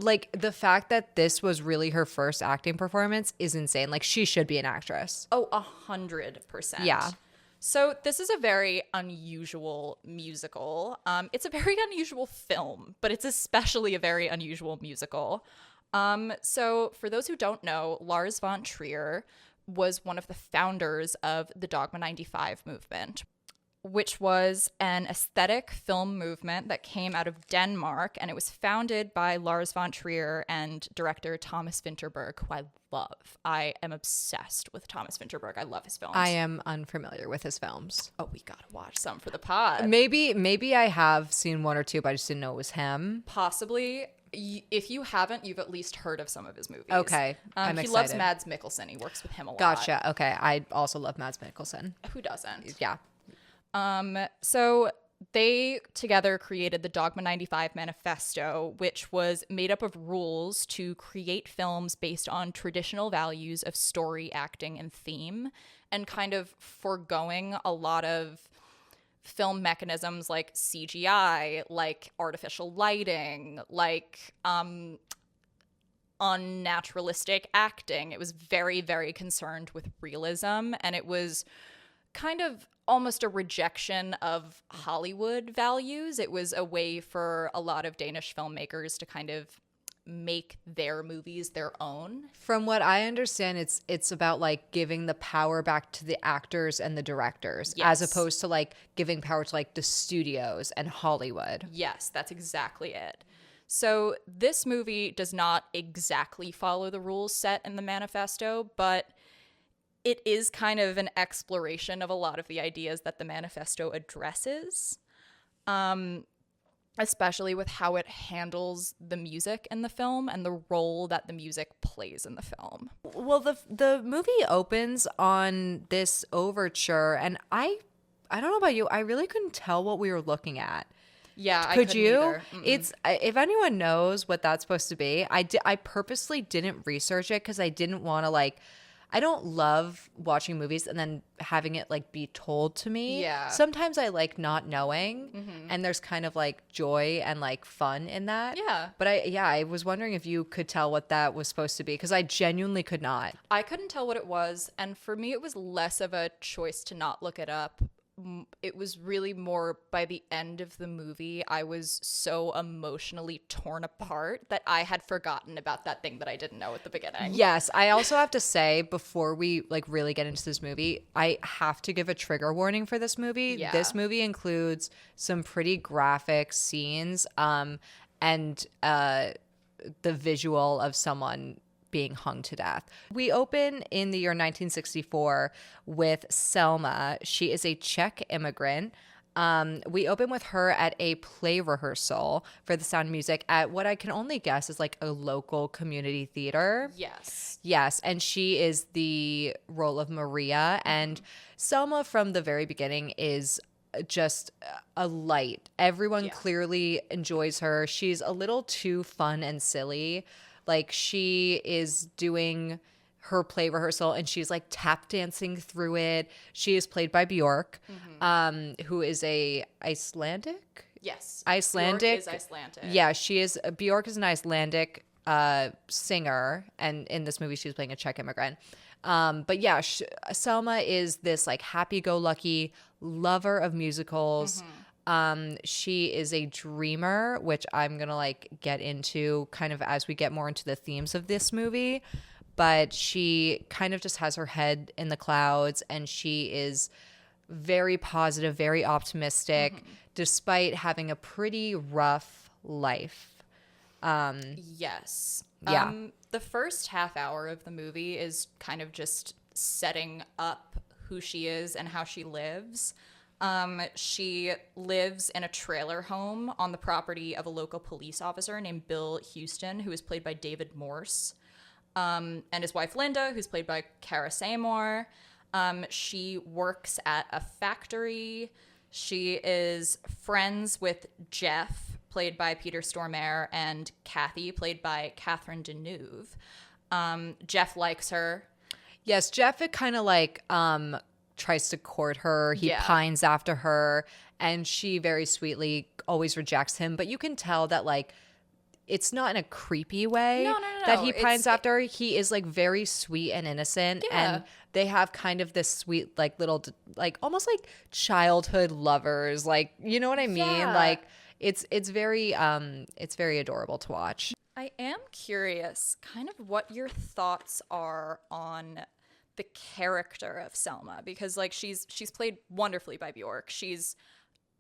like, the fact that this was really her first acting performance is insane. Like, she should be an actress. Oh, 100%. Yeah. So this is a very unusual musical. It's a very unusual film, but it's especially a very unusual musical. So for those who don't know, Lars von Trier was one of the founders of the Dogma 95 movement, which was an aesthetic film movement that came out of Denmark, and it was founded by Lars von Trier and director Thomas Vinterberg, who I love. I am obsessed with Thomas Vinterberg. I love his films. I am unfamiliar with his films. Oh, we gotta watch some for the pod. Maybe I have seen one or two, but I just didn't know it was him. Possibly. If you haven't, you've at least heard of some of his movies. Okay, I'm he excited. loves Mads Mikkelsen. He works with him a lot. Gotcha. Okay, I also love Mads Mikkelsen. Who doesn't? Yeah. So they together created the Dogma 95 Manifesto, which was made up of rules to create films based on traditional values of story, acting, and theme, and kind of foregoing a lot of film mechanisms like CGI, like artificial lighting, like unnaturalistic acting. It was very, very concerned with realism, and it was kind of almost a rejection of Hollywood values. It was a way for a lot of Danish filmmakers to kind of make their movies their own. From what I understand, it's about like giving the power back to the actors and the directors, Yes. as opposed to like giving power to like the studios and Hollywood. Yes, that's exactly it. So this movie does not exactly follow the rules set in the manifesto, but it is kind of an exploration of a lot of the ideas that the manifesto addresses. especially with how it handles the music in the film and the role that the music plays in the film. Well, the movie opens on this overture, and I don't know about you, I really couldn't tell what we were looking at. Yeah, I Could couldn't you? either. It's if anyone knows what that's supposed to be, I purposely didn't research it because I didn't want to like. I don't love watching movies and then having it like be told to me. Yeah. Sometimes I like not knowing, and there's kind of like joy and like fun in that. Yeah. But I was wondering if you could tell what that was supposed to be because I genuinely could not. I couldn't tell what it was, and for me it was less of a choice to not look it up. It was really more by the end of the movie, I was so emotionally torn apart that I had forgotten about that thing that I didn't know at the beginning. Yes, I also have to say before we like really get into this movie, I have to give a trigger warning for this movie. Yeah. This movie includes some pretty graphic scenes and the visual of someone being hung to death. We open in the year 1964 with Selma. She is a Czech immigrant. We open with her at a play rehearsal for The Sound of Music at what I can only guess is like a local community theater. Yes. Yes, and she is the role of Maria, and Selma from the very beginning is just a light. Everyone clearly enjoys her. She's a little too fun and silly. Like she is doing her play rehearsal and she's like tap dancing through it. She is played by Bjork, who is a Icelandic. Yes. Icelandic. Bjork is Icelandic. Yeah, she is. Bjork is an Icelandic singer, and in this movie she's playing a Czech immigrant. But yeah, Selma is this like happy-go-lucky lover of musicals. She is a dreamer, which I'm gonna like get into kind of as we get more into the themes of this movie. But she kind of just has her head in the clouds, and she is very positive, very optimistic, despite having a pretty rough life. Yes. Yeah. The first half hour of the movie is kind of just setting up who she is and how she lives. She lives in a trailer home on the property of a local police officer named Bill Houston, who is played by David Morse, and his wife Linda, who's played by Cara Seymour. She works at a factory. She is friends with Jeff, played by Peter Stormare, and Kathy, played by Catherine Deneuve. Jeff likes her. Yes, Jeff, it kind of like tries to court her. He pines after her, and she very sweetly always rejects him. But you can tell that like it's not in a creepy way that he pines after her. He is like very sweet and innocent, and they have kind of this sweet like little like almost like childhood lovers. Like, you know what I mean? Yeah. Like it's very adorable to watch. I am curious kind of what your thoughts are on the character of Selma, because like she's played wonderfully by Bjork. She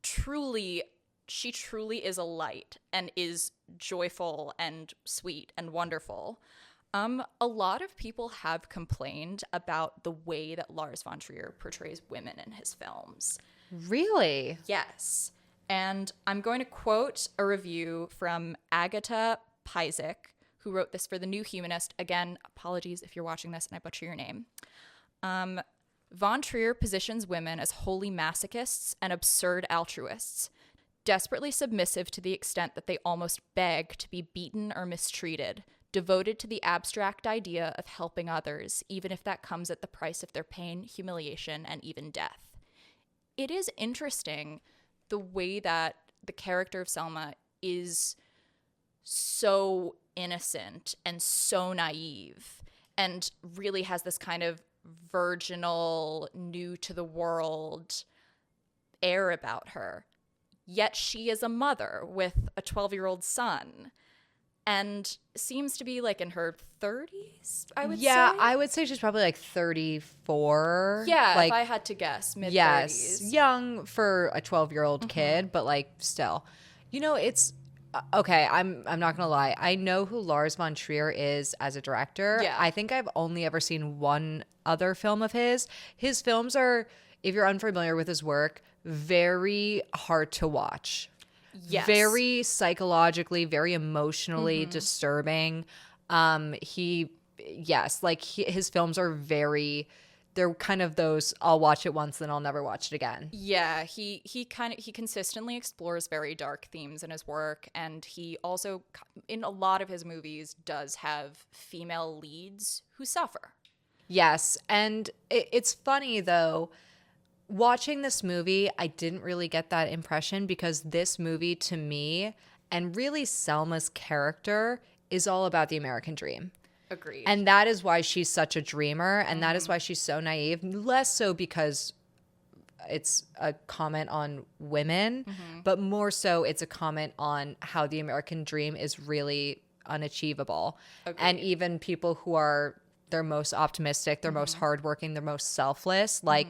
truly is a light and is joyful and sweet and wonderful. A lot of people have complained about the way that Lars von Trier portrays women in his films. Really? Yes. And I'm going to quote a review from Agata Pajzik, who wrote this for The New Humanist. Again, apologies if you're watching this and I butcher your name. Von Trier positions women as wholly masochists and absurd altruists, desperately submissive to the extent that they almost beg to be beaten or mistreated, devoted to the abstract idea of helping others, even if that comes at the price of their pain, humiliation, and even death. It is interesting the way that the character of Selma is so innocent and so naive and really has this kind of virginal, new to the world air about her. Yet she is a mother with a 12-year-old son and seems to be like in her 30s, I would say. Yeah, I would say she's probably like 34. Yeah, like, if I had to guess, mid-30s. Yes, young for a 12-year-old kid, but like still. You know, it's okay, I'm not going to lie. I know who Lars von Trier is as a director. Yeah. I think I've only ever seen one other film of his. His films are, if you're unfamiliar with his work, very hard to watch. Yes. Very psychologically, very emotionally disturbing. His films are they're kind of those I'll watch it once then I'll never watch it again. Yeah, he consistently explores very dark themes in his work, and he also in a lot of his movies does have female leads who suffer. Yes, and it's funny though, watching this movie, I didn't really get that impression because this movie to me, and really Selma's character, is all about the American dream. Agreed. And that is why she's such a dreamer, and that is why she's so naive. Less so because it's a comment on women, but more so it's a comment on how the American dream is really unachievable. Agreed. And even people who are their most optimistic, their most hardworking, their most selfless, like,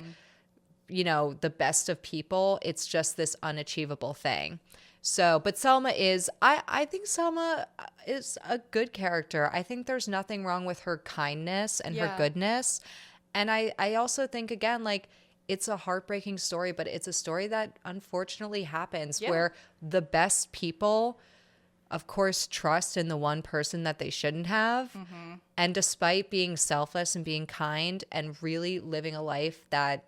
you know, the best of people, it's just this unachievable thing. So, but Selma is, I think Selma is a good character. I think there's nothing wrong with her kindness and her goodness. And I also think, again, like, it's a heartbreaking story, but it's a story that unfortunately happens where the best people, of course, trust in the one person that they shouldn't have. And despite being selfless and being kind and really living a life that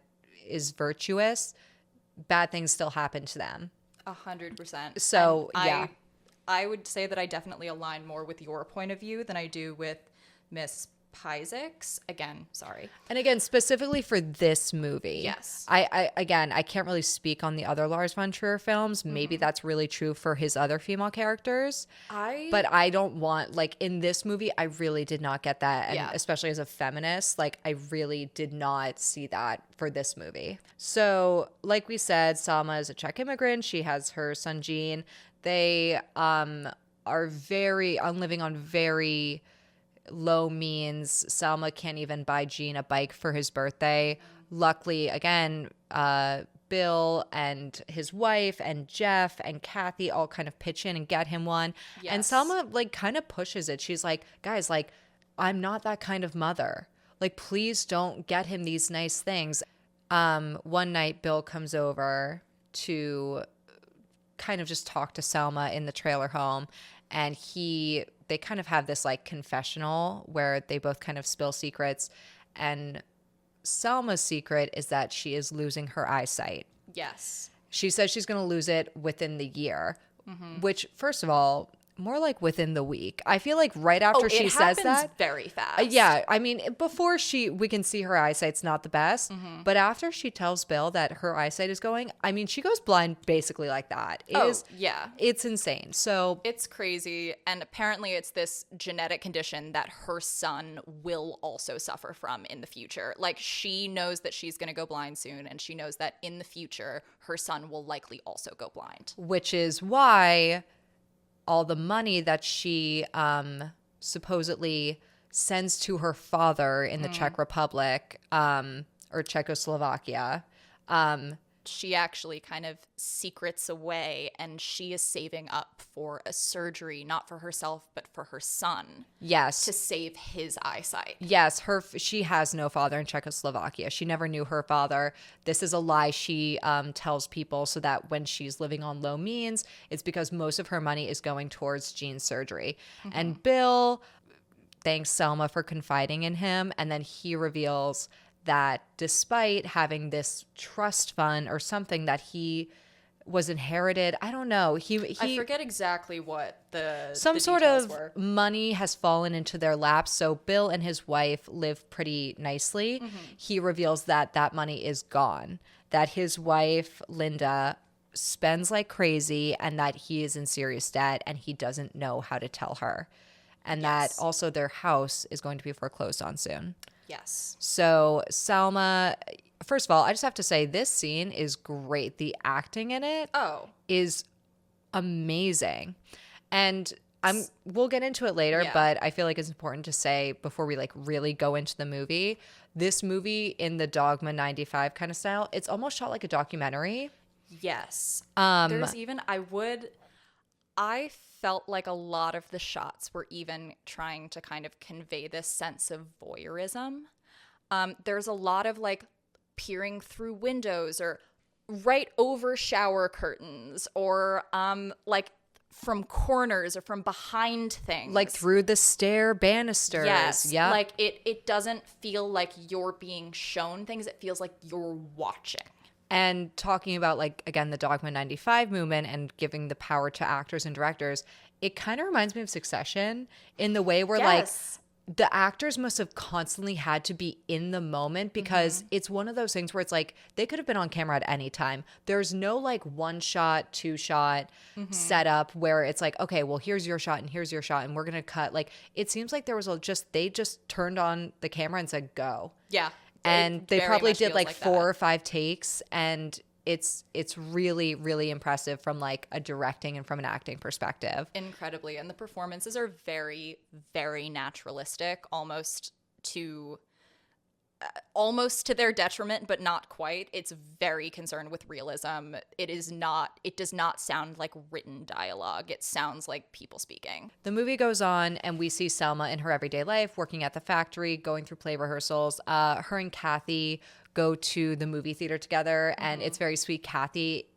is virtuous, bad things still happen to them. 100%. So, and I would say that I definitely align more with your point of view than I do with Miss Pyzik's. Again, sorry. And again, specifically for this movie. Yes. I can't really speak on the other Lars von Trier films. Maybe that's really true for his other female characters. But I don't want, like, in this movie, I really did not get that. And especially as a feminist, like, I really did not see that for this movie. So, like we said, Salma is a Czech immigrant. She has her son, Gene. They are living on very low means. Selma can't even buy Gene a bike for his birthday. Luckily, again, Bill and his wife and Jeff and Kathy all kind of pitch in and get him one. Yes. And Selma, like, kind of pushes it. She's like, guys, like, I'm not that kind of mother. Like, please don't get him these nice things. One night, Bill comes over to kind of just talk to Selma in the trailer home, and they kind of have this, like, confessional where they both kind of spill secrets, and Selma's secret is that she is losing her eyesight. Yes. She says she's going to lose it within the year, which, first of all, more like within the week. I feel like right after she says that, very fast. yeah, I mean, before we can see her eyesight's not the best, but after she tells Bill that her eyesight is going, I mean, she goes blind basically like that. It's insane. So it's crazy, and apparently it's this genetic condition that her son will also suffer from in the future. Like, she knows that she's going to go blind soon, and she knows that in the future her son will likely also go blind. Which is why all the money that she supposedly sends to her father in the Czech Republic or Czechoslovakia. She actually kind of secrets away, and she is saving up for a surgery, not for herself, but for her son. Yes. To save his eyesight. Yes, she has no father in Czechoslovakia. She never knew her father. This is a lie she tells people so that when she's living on low means, it's because most of her money is going towards Gene's surgery. And Bill thanks Selma for confiding in him, and then he reveals that despite having this trust fund or something that he was inherited, I don't know. I forget exactly what some the sort details of were. Money has fallen into their laps. So Bill and his wife live pretty nicely. He reveals that that money is gone, that his wife, Linda, spends like crazy, and that he is in serious debt and he doesn't know how to tell her. And that also their house is going to be foreclosed on soon. Yes. So Selma, first of all, I just have to say this scene is great. The acting in it is amazing. And we'll get into it later, but I feel like it's important to say before we, like, really go into the movie, this movie in the Dogma 95 kind of style, it's almost shot like a documentary. Yes. There's even I felt like a lot of the shots were even trying to kind of convey this sense of voyeurism. There's a lot of, like, peering through windows or right over shower curtains, or like from corners or from behind things. Like through the stair banisters. Yes. Yeah. Like it doesn't feel like you're being shown things. It feels like you're watching. And talking about, like, again, the Dogma 95 movement and giving the power to actors and directors, it kind of reminds me of Succession in the way where, Yes. like, the actors must have constantly had to be in the moment because it's one of those things where it's like they could have been on camera at any time. There's no, like, one shot, two shot setup where it's like, okay, well, here's your shot and here's your shot and we're going to cut. Like, it seems like there was they just turned on the camera and said, go. Yeah. And they very probably much did feels like like 4 that. or 5 takes, and it's really, really impressive from like a directing and from an acting perspective. Incredibly. And the performances are very, very naturalistic, almost to their detriment, but not quite. It's very concerned with realism. It does not sound like written dialogue. It sounds like people speaking. The movie goes on, and we see Selma in her everyday life, working at the factory, going through play rehearsals. Her and Kathy go to the movie theater together, and it's very sweet. Kathy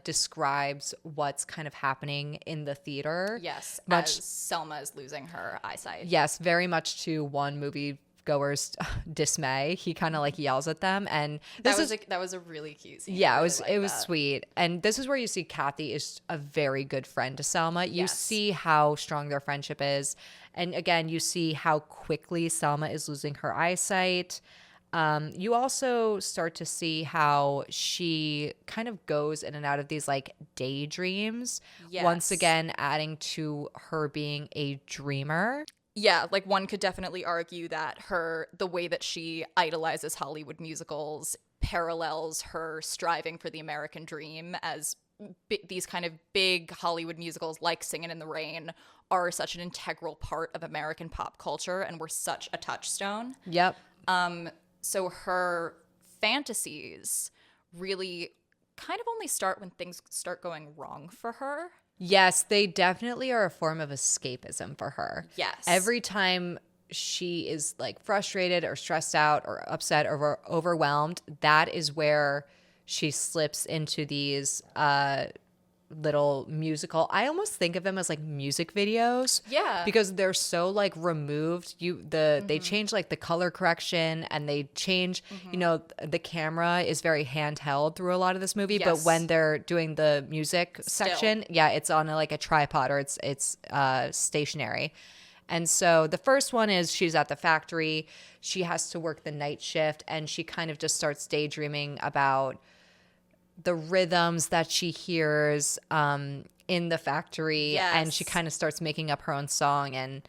describes what's kind of happening in the theater. Yes, as Selma is losing her eyesight. Yes, very much to one movie goers' dismay. He kind of like yells at them, and That was a really cute scene. yeah, I it really was liked it was that. sweet. And this is where you see Kathy is a very good friend to Selma. You Yes. see how strong their friendship is, and again, you see how quickly Selma is losing her eyesight. You also start to see how she kind of goes in and out of these like daydreams. Yes. Once again, adding to her being a dreamer. Yeah, like one could definitely argue that the way that she idolizes Hollywood musicals parallels her striving for the American dream, as these kind of big Hollywood musicals like Singin' in the Rain are such an integral part of American pop culture and were such a touchstone. Yep. So her fantasies really kind of only start when things start going wrong for her. Yes, they definitely are a form of escapism for her. Yes. Every time she is like frustrated or stressed out or upset or overwhelmed, that is where she slips into these little musical. I almost think of them as like music videos. Yeah. Because they're so like removed. They change like the color correction, and they change, the camera is very handheld through a lot of this movie, but Yes. when they're doing the music section, yeah, it's on like a tripod, or it's stationary. And so the first one is she's at the factory. She has to work the night shift, and she kind of just starts daydreaming about the rhythms that she hears in the factory. Yes. And she kind of starts making up her own song, and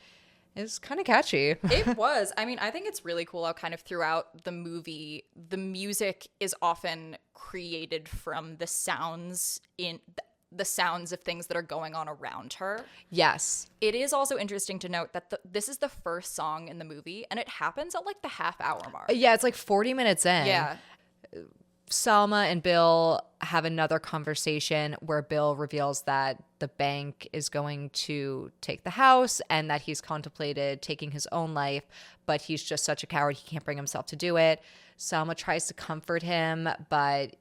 it's kind of catchy. It was. I mean, I think it's really cool how kind of throughout the movie, the music is often created from the sounds of things that are going on around her. Yes. It is also interesting to note that this is the first song in the movie, and it happens at like the half-hour mark. Yeah, it's like 40 minutes in. Yeah. Selma and Bill have another conversation where Bill reveals that the bank is going to take the house and that he's contemplated taking his own life, but he's just such a coward, he can't bring himself to do it. Selma tries to comfort him, but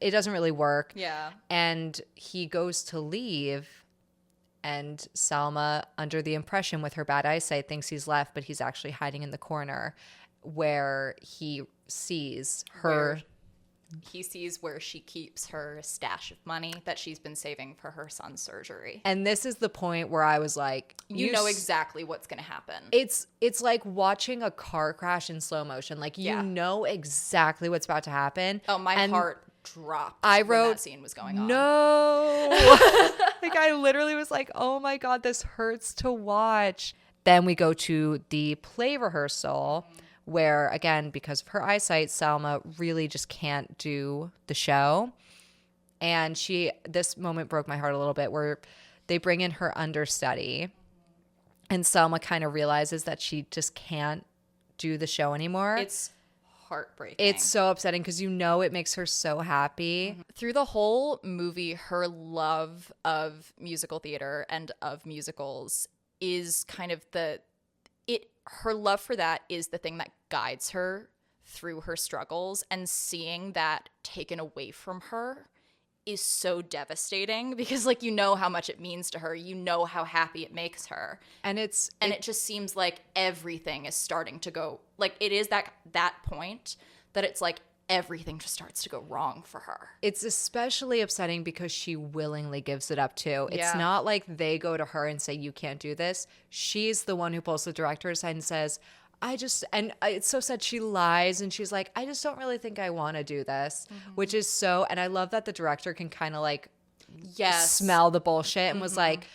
it doesn't really work. Yeah. And he goes to leave, and Selma, under the impression with her bad eyesight, thinks he's left, but he's actually hiding in the corner where he sees her. He sees where she keeps her stash of money that she's been saving for her son's surgery. And this is the point where I was like, You know exactly what's going to happen. It's like watching a car crash in slow motion. Like, you know exactly what's about to happen. Oh, my heart dropped I when wrote, that scene was going on. No. Like, I literally was like, oh my God, this hurts to watch. Then we go to the play rehearsal where, again, because of her eyesight, Selma really just can't do the show. And this moment broke my heart a little bit, where they bring in her understudy, and Selma kind of realizes that she just can't do the show anymore. It's heartbreaking. It's so upsetting because it makes her so happy. Through the whole movie, her love of musical theater and of musicals is kind of her love for that is the thing that guides her through her struggles, and seeing that taken away from her is so devastating, because like, you know how much it means to her, you know how happy it makes her, and it just seems like everything is starting to go, like, it is that point that it's like everything just starts to go wrong for her. It's especially upsetting because she willingly gives it up too. It's Yeah. not like they go to her and say, you can't do this. She's the one who pulls the director aside and says, it's so sad. She lies and she's like, I just don't really think I want to do this, which is so, and I love that the director can kind of like smell the bullshit and was like,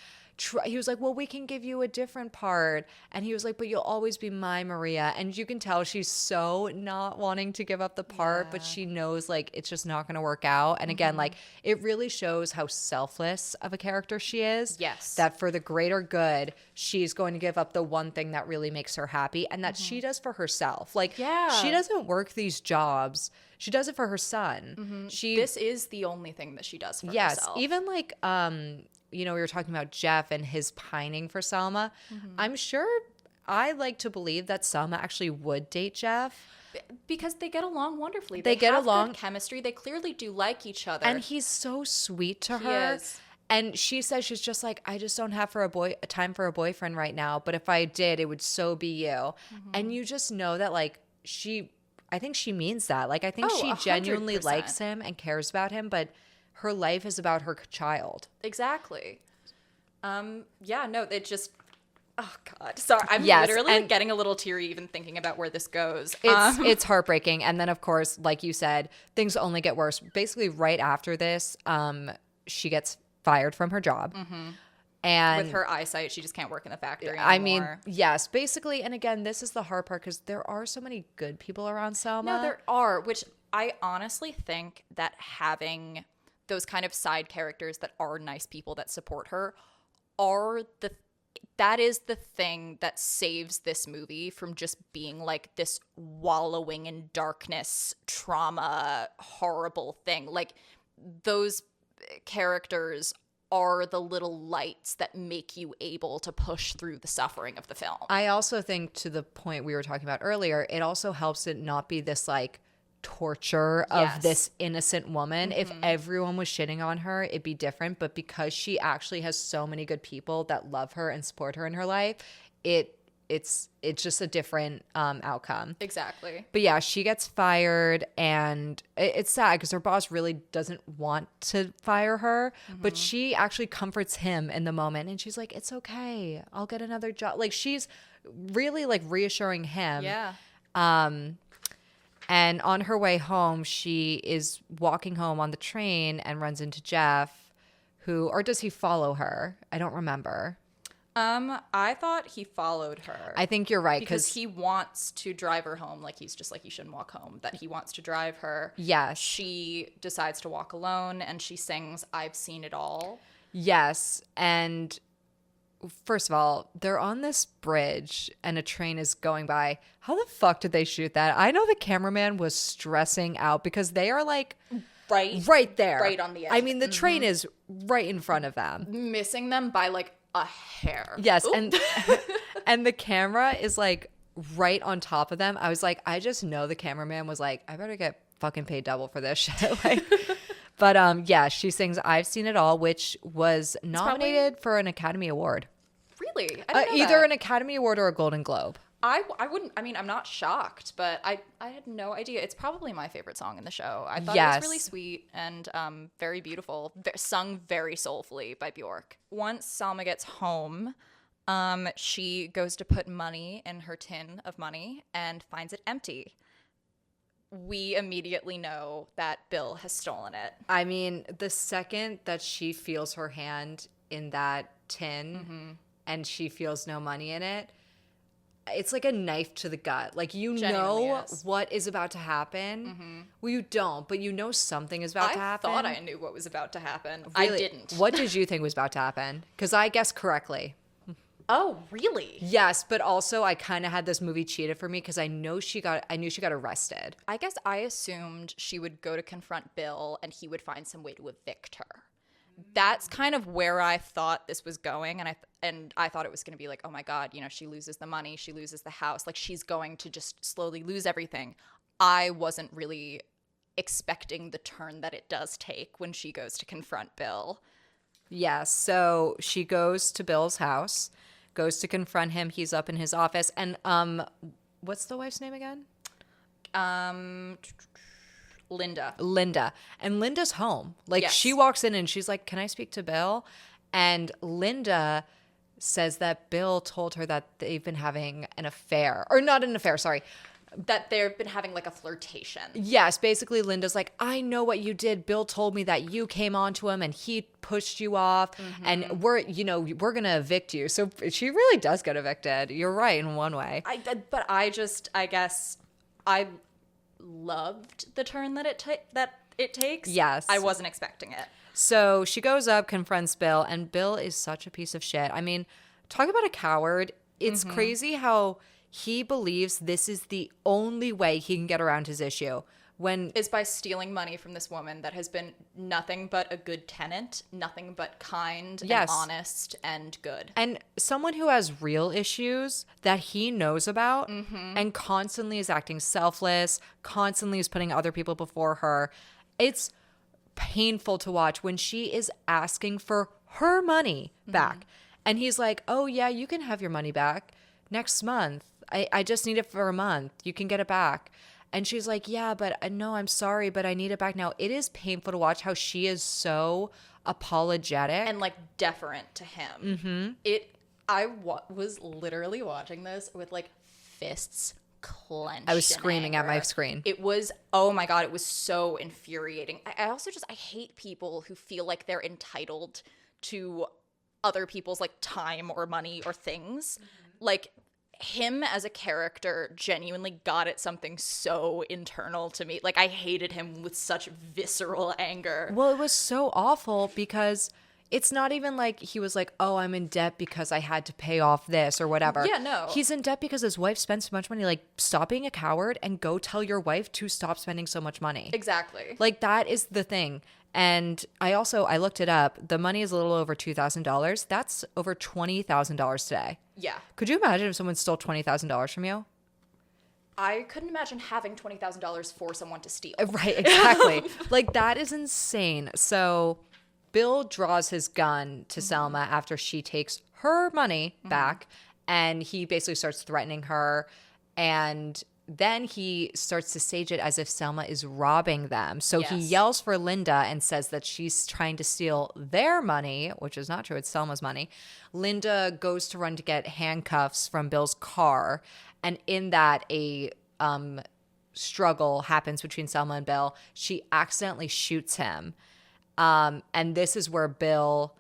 he was like, well, we can give you a different part. And he was like, but you'll always be my Maria. And you can tell she's so not wanting to give up the part, but she knows like it's just not going to work out. And again, like, it really shows how selfless of a character she is. Yes. That for the greater good, she's going to give up the one thing that really makes her happy, and that she does for herself. Like, she doesn't work these jobs. She does it for her son. This is the only thing that she does for herself. Even like, you know, we were talking about Jeff and his pining for Selma. I'm sure, I like to believe that Selma actually would date Jeff. Because they get along wonderfully. They get have along. Good chemistry. They clearly do like each other. And he's so sweet to He her. is. And she says she's just like, I just don't have time for a boyfriend right now. But if I did, it would so be you. And you just know that, like, I think she means that. Like, I think she genuinely 100%. likes him and cares about him, but her life is about her child. Exactly. Yeah, no, it just, oh God. Sorry, I'm Yes, literally and- getting a little teary even thinking about where this goes. It's heartbreaking. And then, of course, like you said, things only get worse. Basically, right after this, she gets fired from her job. And with her eyesight, she just can't work in the factory anymore. I mean, yes, basically. And again, this is the hard part because there are so many good people around Selma. No, there are, which I honestly think that having those kind of side characters that are nice people that support her that is the thing that saves this movie from just being like this wallowing in darkness, trauma, horrible thing. Like, those characters are the little lights that make you able to push through the suffering of the film. I also think, to the point we were talking about earlier, it also helps it not be this like torture of this innocent woman. If everyone was shitting on her, it'd be different. But because she actually has so many good people that love her and support her in her life, it's just a different outcome. Exactly. But yeah, she gets fired, and it's sad because her boss really doesn't want to fire her, but she actually comforts him in the moment, and she's like, it's okay, I'll get another job. Like, she's really like reassuring him. Yeah. And on her way home, she is walking home on the train and runs into Jeff, or does he follow her? I don't remember. I thought he followed her. I think you're right, because he wants to drive her home. Like, he's just like, you shouldn't walk home. That he wants to drive her. Yes. She decides to walk alone, and she sings "I've Seen It All." Yes, and first of all, they're on this bridge and a train is going by. How the fuck did they shoot that? I know the cameraman was stressing out because they are like right there, right on the edge. I mean, the train is right in front of them, missing them by like a hair. Yes. And and the camera is like right on top of them. I was like, I just know the cameraman was like, I better get fucking paid double for this shit. Like, but yeah, she sings "I've Seen It All," which was nominated for an Academy Award. Really? I didn't know either that. an Academy Award or a Golden Globe. I wouldn't, I mean, I'm not shocked, but I had no idea. It's probably my favorite song in the show. I thought it was really sweet and very beautiful, sung very soulfully by Bjork. Once Salma gets home, she goes to put money in her tin of money and finds it empty. We immediately know that Bill has stolen it. I mean, the second that she feels her hand in that tin and she feels no money in it, it's like a knife to the gut. Like, you know what is about to happen. Well, you don't, but you know something is about to happen. I thought I knew what was about to happen. Really? I didn't. What did you think was about to happen? Because I guessed correctly. Oh, really? Yes, but also I kind of had this movie cheated for me because I knew she got arrested. I guess I assumed she would go to confront Bill and he would find some way to evict her. That's kind of where I thought this was going, and I thought it was going to be like, oh my God, you know, she loses the money, she loses the house, like she's going to just slowly lose everything. I wasn't really expecting the turn that it does take when she goes to confront Bill. Yes. So she goes to Bill's house, goes to confront him. He's up in his office. And what's the wife's name again? Linda. Linda. And Linda's home. Like, Yes. she walks in and she's like, can I speak to Bill? And Linda says that Bill told her that they've been having an affair. Or not an affair, sorry. That they've been having like a flirtation. Yes, basically Linda's like, I know what you did. Bill told me that you came on to him and he pushed you off, and we're going to evict you. So she really does get evicted. You're right in one way. But I guess I loved the turn that it takes. Yes. I wasn't expecting it. So she goes up, confronts Bill, and Bill is such a piece of shit. I mean, talk about a coward. It's crazy how he believes this is the only way he can get around his issue. Is by stealing money from this woman that has been nothing but a good tenant, nothing but kind and honest and good. And someone who has real issues that he knows about and constantly is acting selfless, constantly is putting other people before her. It's painful to watch when she is asking for her money back. And he's like, oh yeah, you can have your money back next month. I just need it for a month. You can get it back. And she's like, yeah, but no, I'm sorry, but I need it back now. It is painful to watch how she is so apologetic. And like deferent to him. I was literally watching this with like fists clenched. I was screaming at my screen. It was, oh my God, it was so infuriating. I also I hate people who feel like they're entitled to other people's like time or money or things. Like, him as a character genuinely got at something so internal to me. Like, I hated him with such visceral anger. Well, it was so awful because it's not even like he was like, oh, I'm in debt because I had to pay off this or whatever. Yeah, no. He's in debt because his wife spends so much money. Like, stop being a coward and go tell your wife to stop spending so much money. Exactly. Like, that is the thing. And I looked it up. The money is a little over $2,000. That's over $20,000 today. Yeah. Could you imagine if someone stole $20,000 from you? I couldn't imagine having $20,000 for someone to steal. Right, exactly. Like, that is insane. So Bill draws his gun to Selma after she takes her money back, and he basically starts threatening her, and then he starts to stage it as if Selma is robbing them. So he yells for Linda and says that she's trying to steal their money, which is not true. It's Selma's money. Linda goes to run to get handcuffs from Bill's car. And in that, a struggle happens between Selma and Bill. She accidentally shoots him. And this is where Bill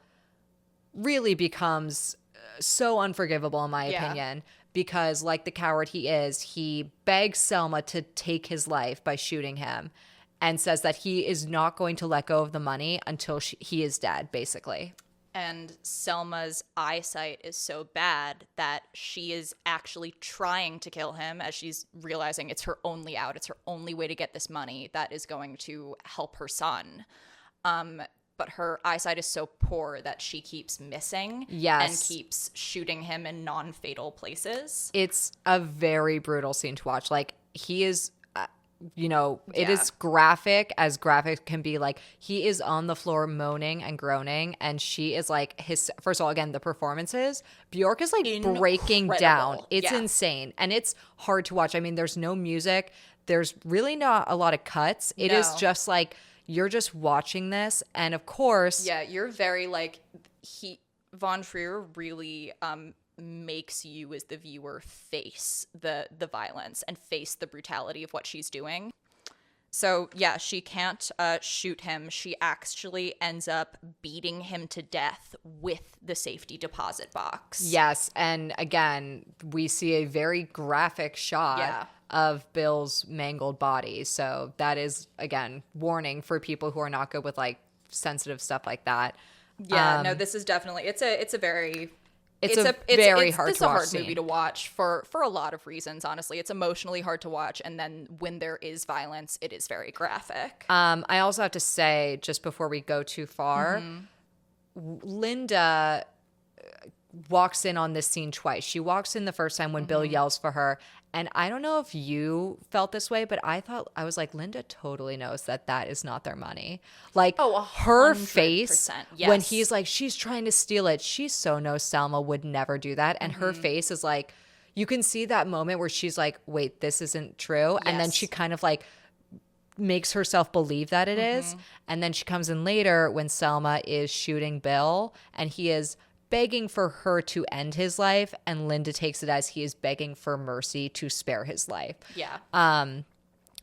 really becomes so unforgivable, in my opinion. Because, like the coward he is, he begs Selma to take his life by shooting him and says that he is not going to let go of the money until he is dead, basically. And Selma's eyesight is so bad that she is actually trying to kill him as she's realizing it's her only out. It's her only way to get this money that is going to help her son. But her eyesight is so poor that she keeps missing and keeps shooting him in non-fatal places. It's a very brutal scene to watch. Like, he is, it is graphic as graphic can be. Like, he is on the floor moaning and groaning, and she is like, first of all, again, the performances, Bjork is like breaking down. It's insane. And it's hard to watch. I mean, there's no music. There's really not a lot of cuts. It is just like, you're just watching this, and of course... Yeah, you're very, like... Von Trier really makes you, as the viewer, face the violence and face the brutality of what she's doing. So, yeah, she can't shoot him. She actually ends up beating him to death with the safety deposit box. Yes, and again, we see a very graphic shot of Bill's mangled body. So that is, again, warning for people who are not good with, like, sensitive stuff like that. Yeah, no, this is definitely... It's a very hard movie to watch for a lot of reasons, honestly. It's emotionally hard to watch, and then when there is violence, it is very graphic. I also have to say, just before we go too far, Linda walks in on this scene twice. She walks in the first time when Bill yells for her. And I don't know if you felt this way, but I was like, Linda totally knows that is not their money. Like, her face when he's like, she's trying to steal it. She so knows Selma would never do that. And her face is like, you can see that moment where she's like, wait, this isn't true. And then she kind of like makes herself believe that it is. And then she comes in later when Selma is shooting Bill and he is begging for her to end his life, and Linda takes it as he is begging for mercy to spare his life. Yeah.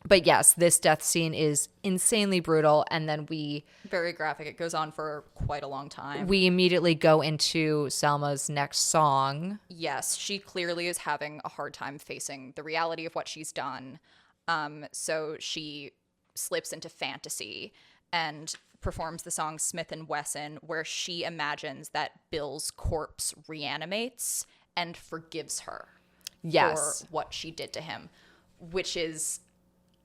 But yes, this death scene is insanely brutal, and then very graphic. It goes on for quite a long time. We immediately go into Selma's next song. Yes, she clearly is having a hard time facing the reality of what she's done. So she slips into fantasy and performs the song Smith & Wesson, where she imagines that Bill's corpse reanimates and forgives her for what she did to him, which is,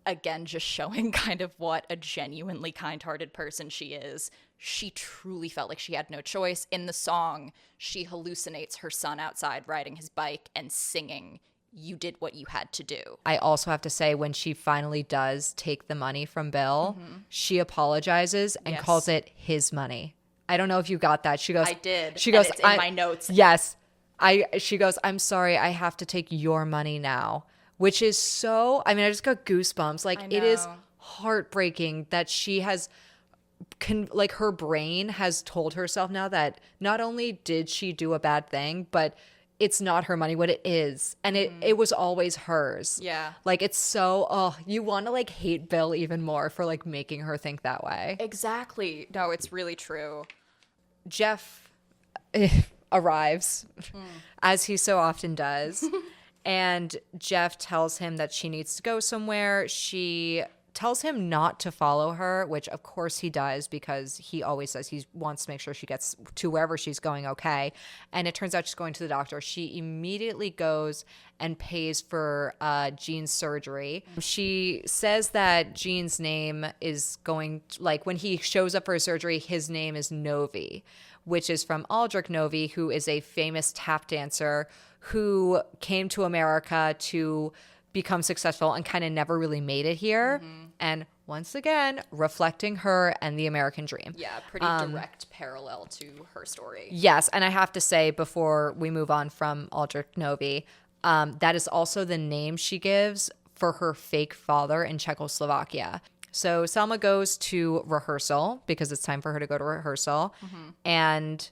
again, just showing kind of what a genuinely kind-hearted person she is. She truly felt like she had no choice. In the song, she hallucinates her son outside riding his bike and singing, "You did what you had to do." I also have to say, when she finally does take the money from Bill, she apologizes and calls it his money. I don't know if you got that. She goes, I did. She goes, and it's in my notes. Yes. She goes, I'm sorry, I have to take your money now. Which is so, I mean, I just got goosebumps. Like, it is heartbreaking that she has, like, her brain has told herself now that not only did she do a bad thing, but it's not her money, what it is. And it was always hers. Yeah. Like, it's so, you want to, like, hate Bill even more for, like, making her think that way. Exactly. No, it's really true. Jeff arrives, as he so often does. And Jeff tells him that she needs to go somewhere. She tells him not to follow her, which of course he does, because he always says he wants to make sure she gets to wherever she's going okay. And it turns out she's going to the doctor. She immediately goes and pays for Jean's surgery. She says that Jean's name is going, like, when he shows up for his surgery, his name is Novi, which is from Aldrich Novi, who is a famous tap dancer who came to America to become successful and kind of never really made it here. And once again, reflecting her and the American dream. Yeah, pretty direct parallel to her story. Yes, and I have to say, before we move on from Aldrich Novi, that is also the name she gives for her fake father in Czechoslovakia. So Selma goes to rehearsal because it's time for her to go to rehearsal. And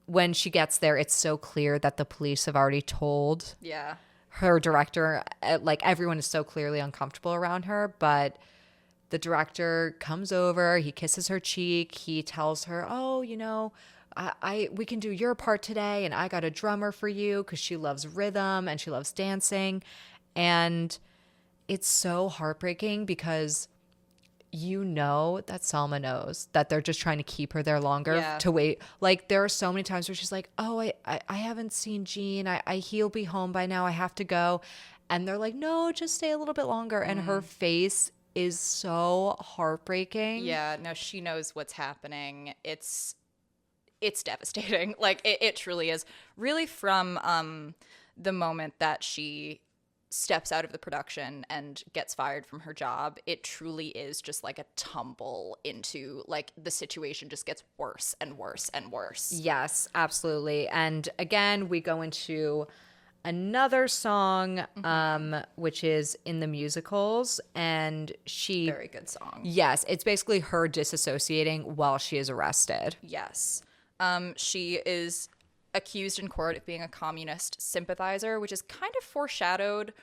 when she gets there, it's so clear that the police have already told her director. Like, everyone is so clearly uncomfortable around her, but the director comes over, he kisses her cheek, he tells her, oh, you know, we can do your part today, and I got a drummer for you, because she loves rhythm and she loves dancing. And it's so heartbreaking because you know that Selma knows that they're just trying to keep her there longer to wait. Like, there are so many times where she's like, oh, I haven't seen Jean. He'll be home by now. I have to go. And they're like, no, just stay a little bit longer. And her face is so heartbreaking. Yeah, no, she knows what's happening. It's devastating. Like, it truly is. Really, from the moment that she steps out of the production and gets fired from her job, it truly is just like a tumble into, like, the situation just gets worse and worse and worse. Yes, absolutely. And again, we go into another song, which is In the Musicals, and very good song. Yes, it's basically her disassociating while she is arrested. Yes. She is accused in court of being a communist sympathizer, which is kind of foreshadowed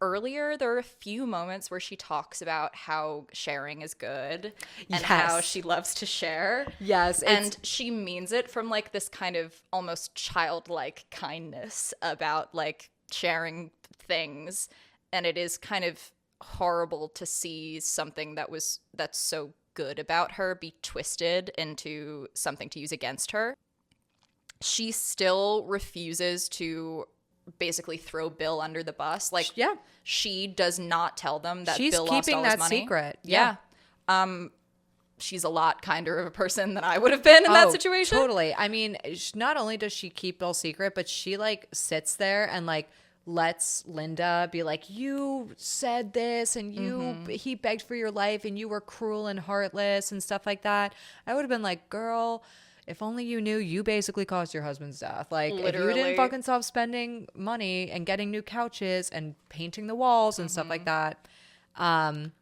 earlier. There are a few moments where she talks about how sharing is good and how she loves to share. Yes. And she means it from, like, this kind of almost childlike kindness about, like, sharing things. And it is kind of horrible to see something that's so good about her be twisted into something to use against her. She still refuses to basically throw Bill under the bus. Like, she does not tell them that Bill lost all his money. She's keeping that secret. Yeah. she's a lot kinder of a person than I would have been in that situation. Totally. I mean, not only does she keep Bill secret, but she like sits there and like lets Linda be like, you said this and he begged for your life and you were cruel and heartless and stuff like that. I would have been like, girl, if only you knew you basically caused your husband's death. Like, Literally. if you didn't fucking stop spending money and getting new couches and painting the walls and stuff like that. And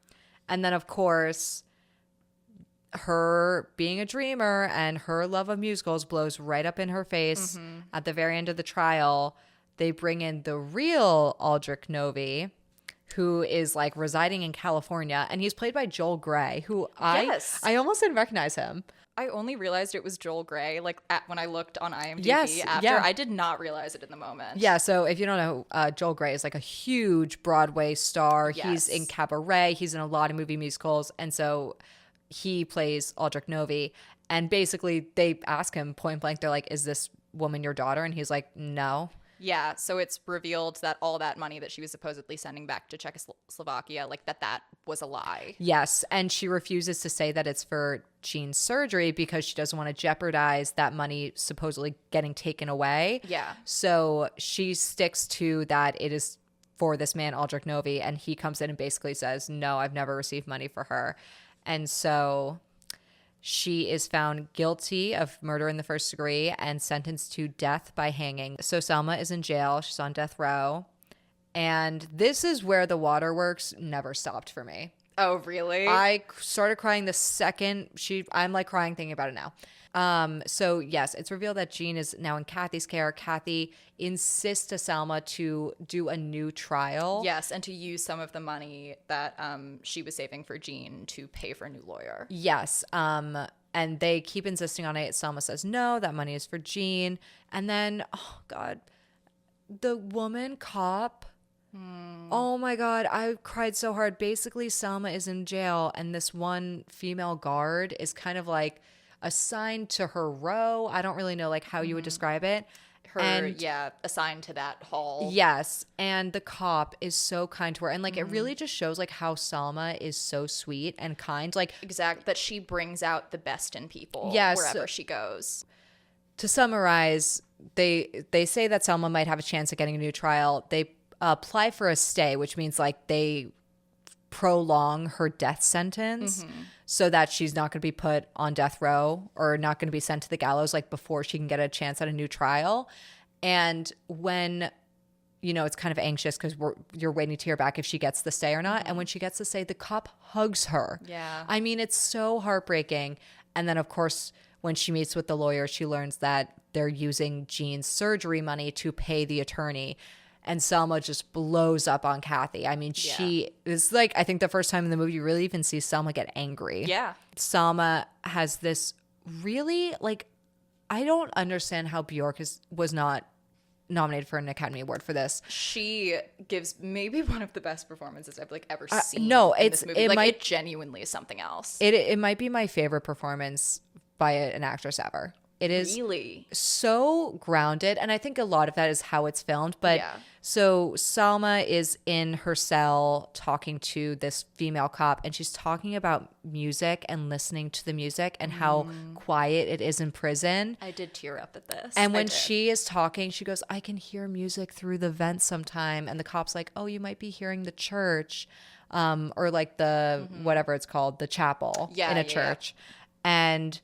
then, of course, her being a dreamer and her love of musicals blows right up in her face at the very end of the trial. They bring in the real Aldrich Novy, who is like residing in California, and he's played by Joel Grey, who I almost didn't recognize him. I only realized it was Joel Grey like when I looked on IMDb after. Yeah. I did not realize it in the moment. Yeah, so if you don't know, Joel Grey is like a huge Broadway star. Yes. He's in Cabaret. He's in a lot of movie musicals. And so he plays Aldrich Novy. And basically they ask him point blank, they're like, is this woman your daughter? And he's like, no. Yeah, so it's revealed that all that money that she was supposedly sending back to Czechoslovakia, like that was a lie. Yes, and she refuses to say that it's for Jean's surgery because she doesn't want to jeopardize that money supposedly getting taken away. Yeah. So she sticks to that it is for this man, Aldrich Novy, and he comes in and basically says, no, I've never received money for her. And so she is found guilty of murder in the first degree and sentenced to death by hanging. So Selma is in jail. She's on death row. And this is where the waterworks never stopped for me. Oh, really? I started crying the second I'm like crying thinking about it now. So yes, it's revealed that Jean is now in Kathy's care. Kathy insists to Selma to do a new trial. Yes, and to use some of the money that she was saving for Jean to pay for a new lawyer. Yes. And they keep insisting on it. Selma says no, that money is for Jean. And then, oh God, the woman cop. Oh my God, I cried so hard. Basically, Selma is in jail, and this one female guard is kind of like assigned to her row. I don't really know like how you would describe it. Assigned to that hall. Yes, and the cop is so kind to her, and like it really just shows like how Selma is so sweet and kind. Like exact that she brings out the best in people wherever she goes. To summarize, they say that Selma might have a chance at getting a new trial. They apply for a stay, which means like they prolong her death sentence so that she's not going to be put on death row or not going to be sent to the gallows like before she can get a chance at a new trial. And when, you know, it's kind of anxious because you're waiting to hear back if she gets the stay or not. And when she gets the stay, the cop hugs her. Yeah. I mean, it's so heartbreaking. And then, of course, when she meets with the lawyer, she learns that they're using Jean's surgery money to pay the attorney. And Selma just blows up on Kathy. I mean, she is like, I think the first time in the movie you really even see Selma get angry. Yeah. Selma has this really, like, I don't understand how Bjork was not nominated for an Academy Award for this. She gives maybe one of the best performances I've like ever seen. It's this movie. Like, it genuinely is something else. It might be my favorite performance by an actress ever. It is really so grounded, and I think a lot of that is how it's filmed. But so Salma is in her cell talking to this female cop, and she's talking about music and listening to the music and how quiet it is in prison. I did tear up at this. And when she is talking, she goes, I can hear music through the vents sometime. And the cop's like, oh, you might be hearing the church, or like the whatever it's called, the chapel in a church. And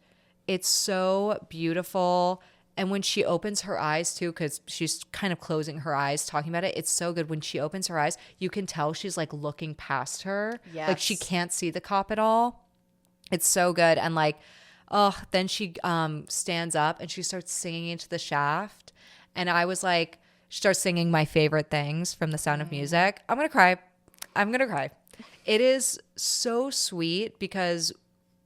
it's so beautiful. And when she opens her eyes too, because she's kind of closing her eyes talking about it, it's so good. When she opens her eyes, you can tell she's like looking past her. Yes. Like she can't see the cop at all. It's so good. And like, then she stands up and she starts singing into the shaft. And I was like, she starts singing my favorite things from The Sound of Music. I'm going to cry. It is so sweet because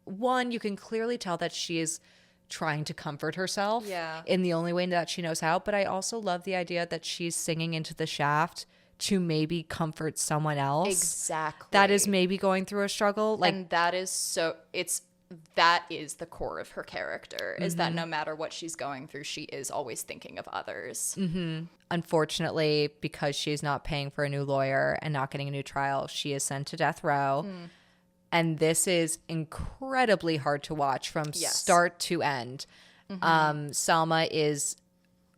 one, you can clearly tell that she is trying to comfort herself in the only way that she knows how. But I also love the idea that she's singing into the shaft to maybe comfort someone else. Exactly. That is maybe going through a struggle. Like, and that is that is the core of her character, is that no matter what she's going through, she is always thinking of others. Unfortunately, because she's not paying for a new lawyer and not getting a new trial, she is sent to death row. And this is incredibly hard to watch from start to end. Selma is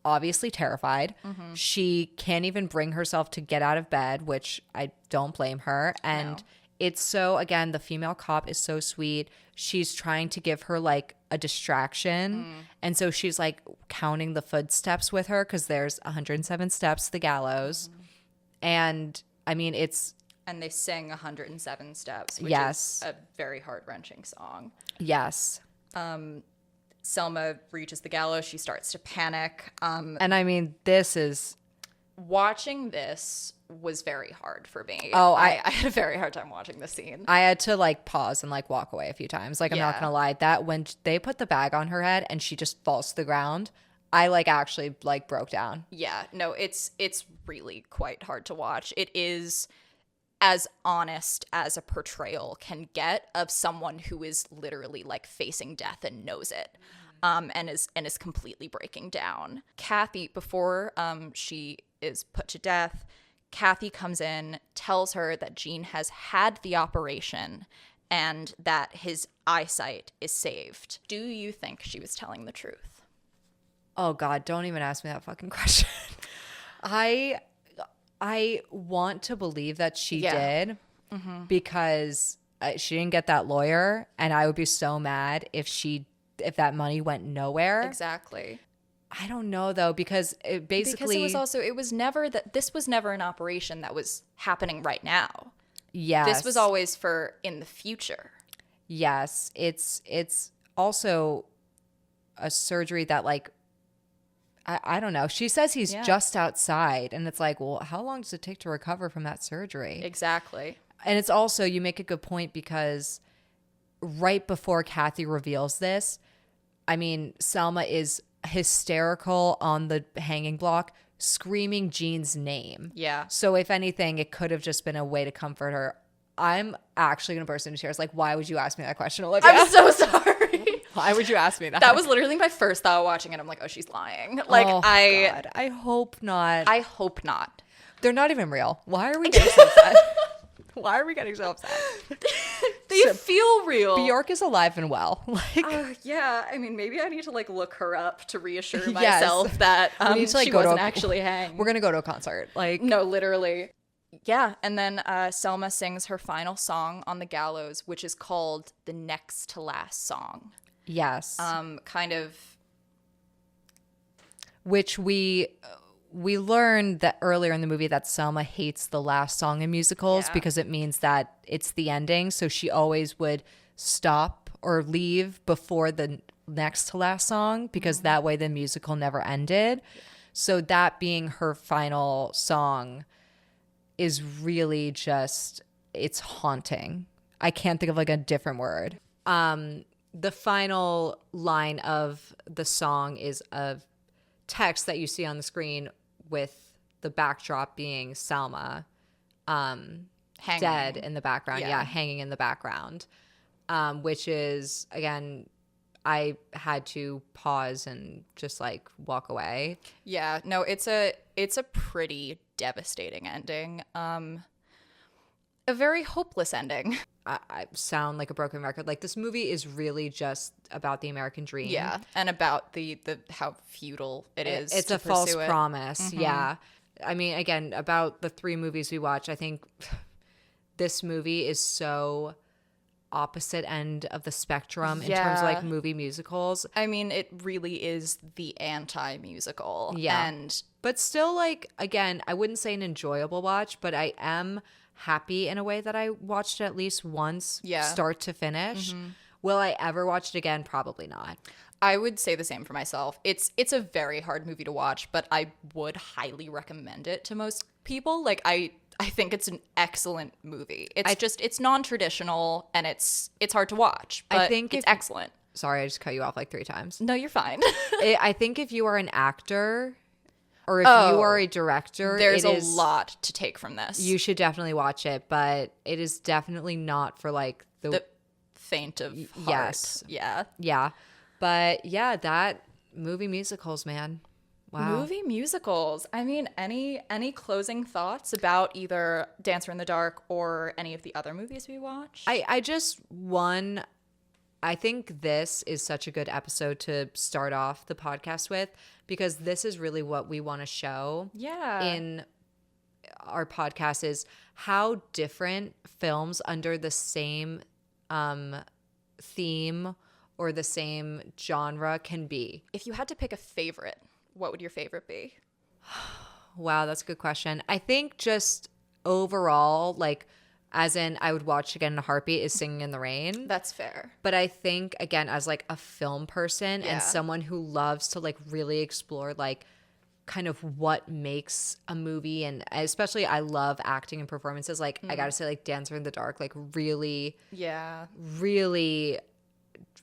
obviously terrified. She can't even bring herself to get out of bed, which I don't blame her. And it's so, again, the female cop is so sweet. She's trying to give her like a distraction. And so she's like counting the footsteps with her because there's 107 steps to the gallows. And I mean, and they sing 107 Steps, which is a very heart-wrenching song. Yes. Selma reaches the gallows. She starts to panic. And I mean, this is... Watching this was very hard for me. Oh, I had a very hard time watching this scene. I had to like pause and like walk away a few times. Like, I'm not going to lie. That when they put the bag on her head and she just falls to the ground, I like actually like broke down. Yeah. No, it's really quite hard to watch. It is as honest as a portrayal can get of someone who is literally like facing death and knows it, and is completely breaking down. Kathy, before she is put to death, Kathy comes in, tells her that Gene has had the operation and that his eyesight is saved. Do you think she was telling the truth? Oh God, don't even ask me that fucking question. I want to believe that she did because she didn't get that lawyer, and I would be so mad if that money went nowhere. Exactly. I don't know though, because this was never an operation that was happening right now. Yes. This was always for in the future. Yes. It's also a surgery that like, I don't know. She says he's just outside, and it's like, well, how long does it take to recover from that surgery? Exactly. And it's also, you make a good point, because right before Kathy reveals this, I mean, Selma is hysterical on the hanging block, screaming Jean's name. Yeah. So if anything, it could have just been a way to comfort her. I'm actually going to burst into tears. Like, why would you ask me that question, Olivia? I'm so sorry. Why would you ask me that? That was literally my first thought watching it. I'm like, oh, she's lying. Like, God. I hope not. I hope not. They're not even real. Why are we getting so upset? Why are we getting so upset? They feel real. Bjork is alive and well. Like, yeah. I mean, maybe I need to like look her up to reassure myself that we need to, like, she go wasn't to actually hanged. We're gonna go to a concert. Like, no, literally. Yeah, and then Selma sings her final song on the gallows, which is called "The Next to Last Song." Yes. Kind of. Which we learned that earlier in the movie that Selma hates the last song in musicals because it means that it's the ending. So she always would stop or leave before the next to last song because that way the musical never ended. Yeah. So that being her final song is really just, it's haunting. I can't think of like a different word. The final line of the song is a text that you see on the screen with the backdrop being Selma dead in the background. Yeah, hanging in the background, which is, again, I had to pause and just like walk away. Yeah, no, it's a pretty devastating ending. A very hopeless ending. I sound like a broken record. Like, this movie is really just about the American dream. Yeah, and about the how futile it is. It's to a false pursue it. promise. Mm-hmm. Yeah. I mean, again, about the 3 movies we watch, I think this movie is so opposite end of the spectrum in terms of like movie musicals. I mean, it really is the anti-musical. Yeah. But still, like, again, I wouldn't say an enjoyable watch, but I am happy in a way that I watched it at least once, start to finish. Mm-hmm. Will I ever watch it again? Probably not. I would say the same for myself. It's a very hard movie to watch, but I would highly recommend it to most people. Like, I think it's an excellent movie. It's non-traditional and it's hard to watch, but I think it's excellent. Sorry, I just cut you off like 3 times. No, you're fine. I think if you are an actor or if you are a director, there's a lot to take from this. You should definitely watch it, but it is definitely not for like the faint of heart. Yes. Yeah. Yeah. But yeah, that movie musicals, man. Wow. Movie musicals. I mean, any closing thoughts about either Dancer in the Dark or any of the other movies we watched? I think this is such a good episode to start off the podcast with, because this is really what we want to show in our podcast, is how different films under the same theme or the same genre can be. If you had to pick a favorite, what would your favorite be? Wow, that's a good question. I think just overall, like, as in I would watch again in a heartbeat, is Singing in the Rain. That's fair. But I think, again, as like a film person Yeah. and someone who loves to like really explore like kind of what makes a movie, and especially I love acting and performances, like I gotta say, like Dancer in the Dark like really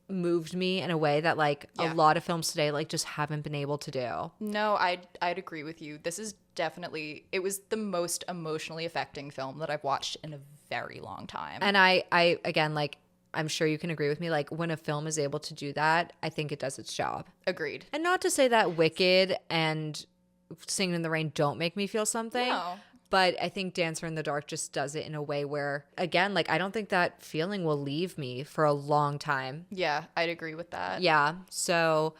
moved me in a way that like a lot of films today like just haven't been able to do. No, I'd agree with you. This is definitely, it was the most emotionally affecting film that I've watched in a very long time. And I again, like, I'm sure you can agree with me, like when a film is able to do that, I think it does its job. Agreed. And not to say that Wicked and Singing in the Rain don't make me feel something. No. But I think Dancer in the Dark just does it in a way where, again, like I don't think that feeling will leave me for a long time. Yeah, I'd agree with that. Yeah. So,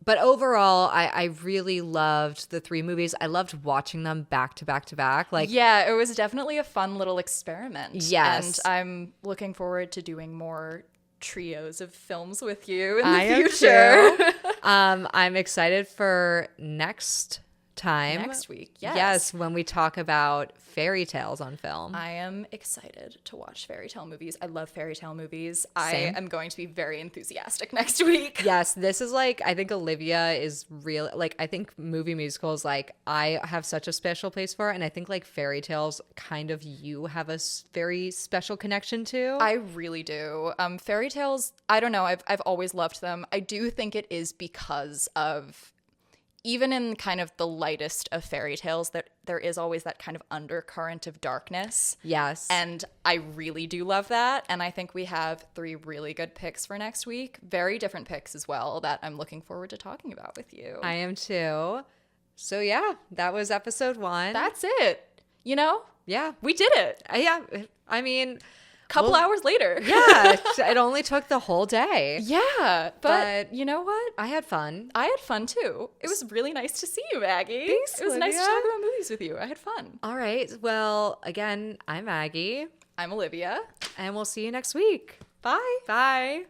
but overall, I really loved the three movies. I loved watching them back to back to back. Like, yeah, it was definitely a fun little experiment. Yes. And I'm looking forward to doing more trios of films with you in the I am future. too. I'm excited for next time. Next week, yes. Yes, when we talk about fairy tales on film. I am excited to watch fairy tale movies. I love fairy tale movies. Same. I am going to be very enthusiastic next week. Yes, this is like, I think Olivia is real. Like, I think movie musicals, like, I have such a special place for it. And I think, like, fairy tales, kind of, you have a very special connection to. I really do. Fairy tales, I don't know. I've always loved them. I do think it is because of, even in kind of the lightest of fairy tales, that there is always that kind of undercurrent of darkness. Yes. And I really do love that. And I think we have 3 really good picks for next week. Very different picks as well that I'm looking forward to talking about with you. I am too. So yeah, that was episode 1. That's it. You know? Yeah. We did it. Yeah. I mean, Couple hours later. yeah, it only took the whole day. Yeah. But you know what? I had fun. I had fun too. It was really nice to see you, Maggie. Thanks, It was nice to Olivia. talk about movies with you. I had fun. All right. Well, again, I'm Maggie, I'm Olivia. and we'll see you next week. Bye. Bye.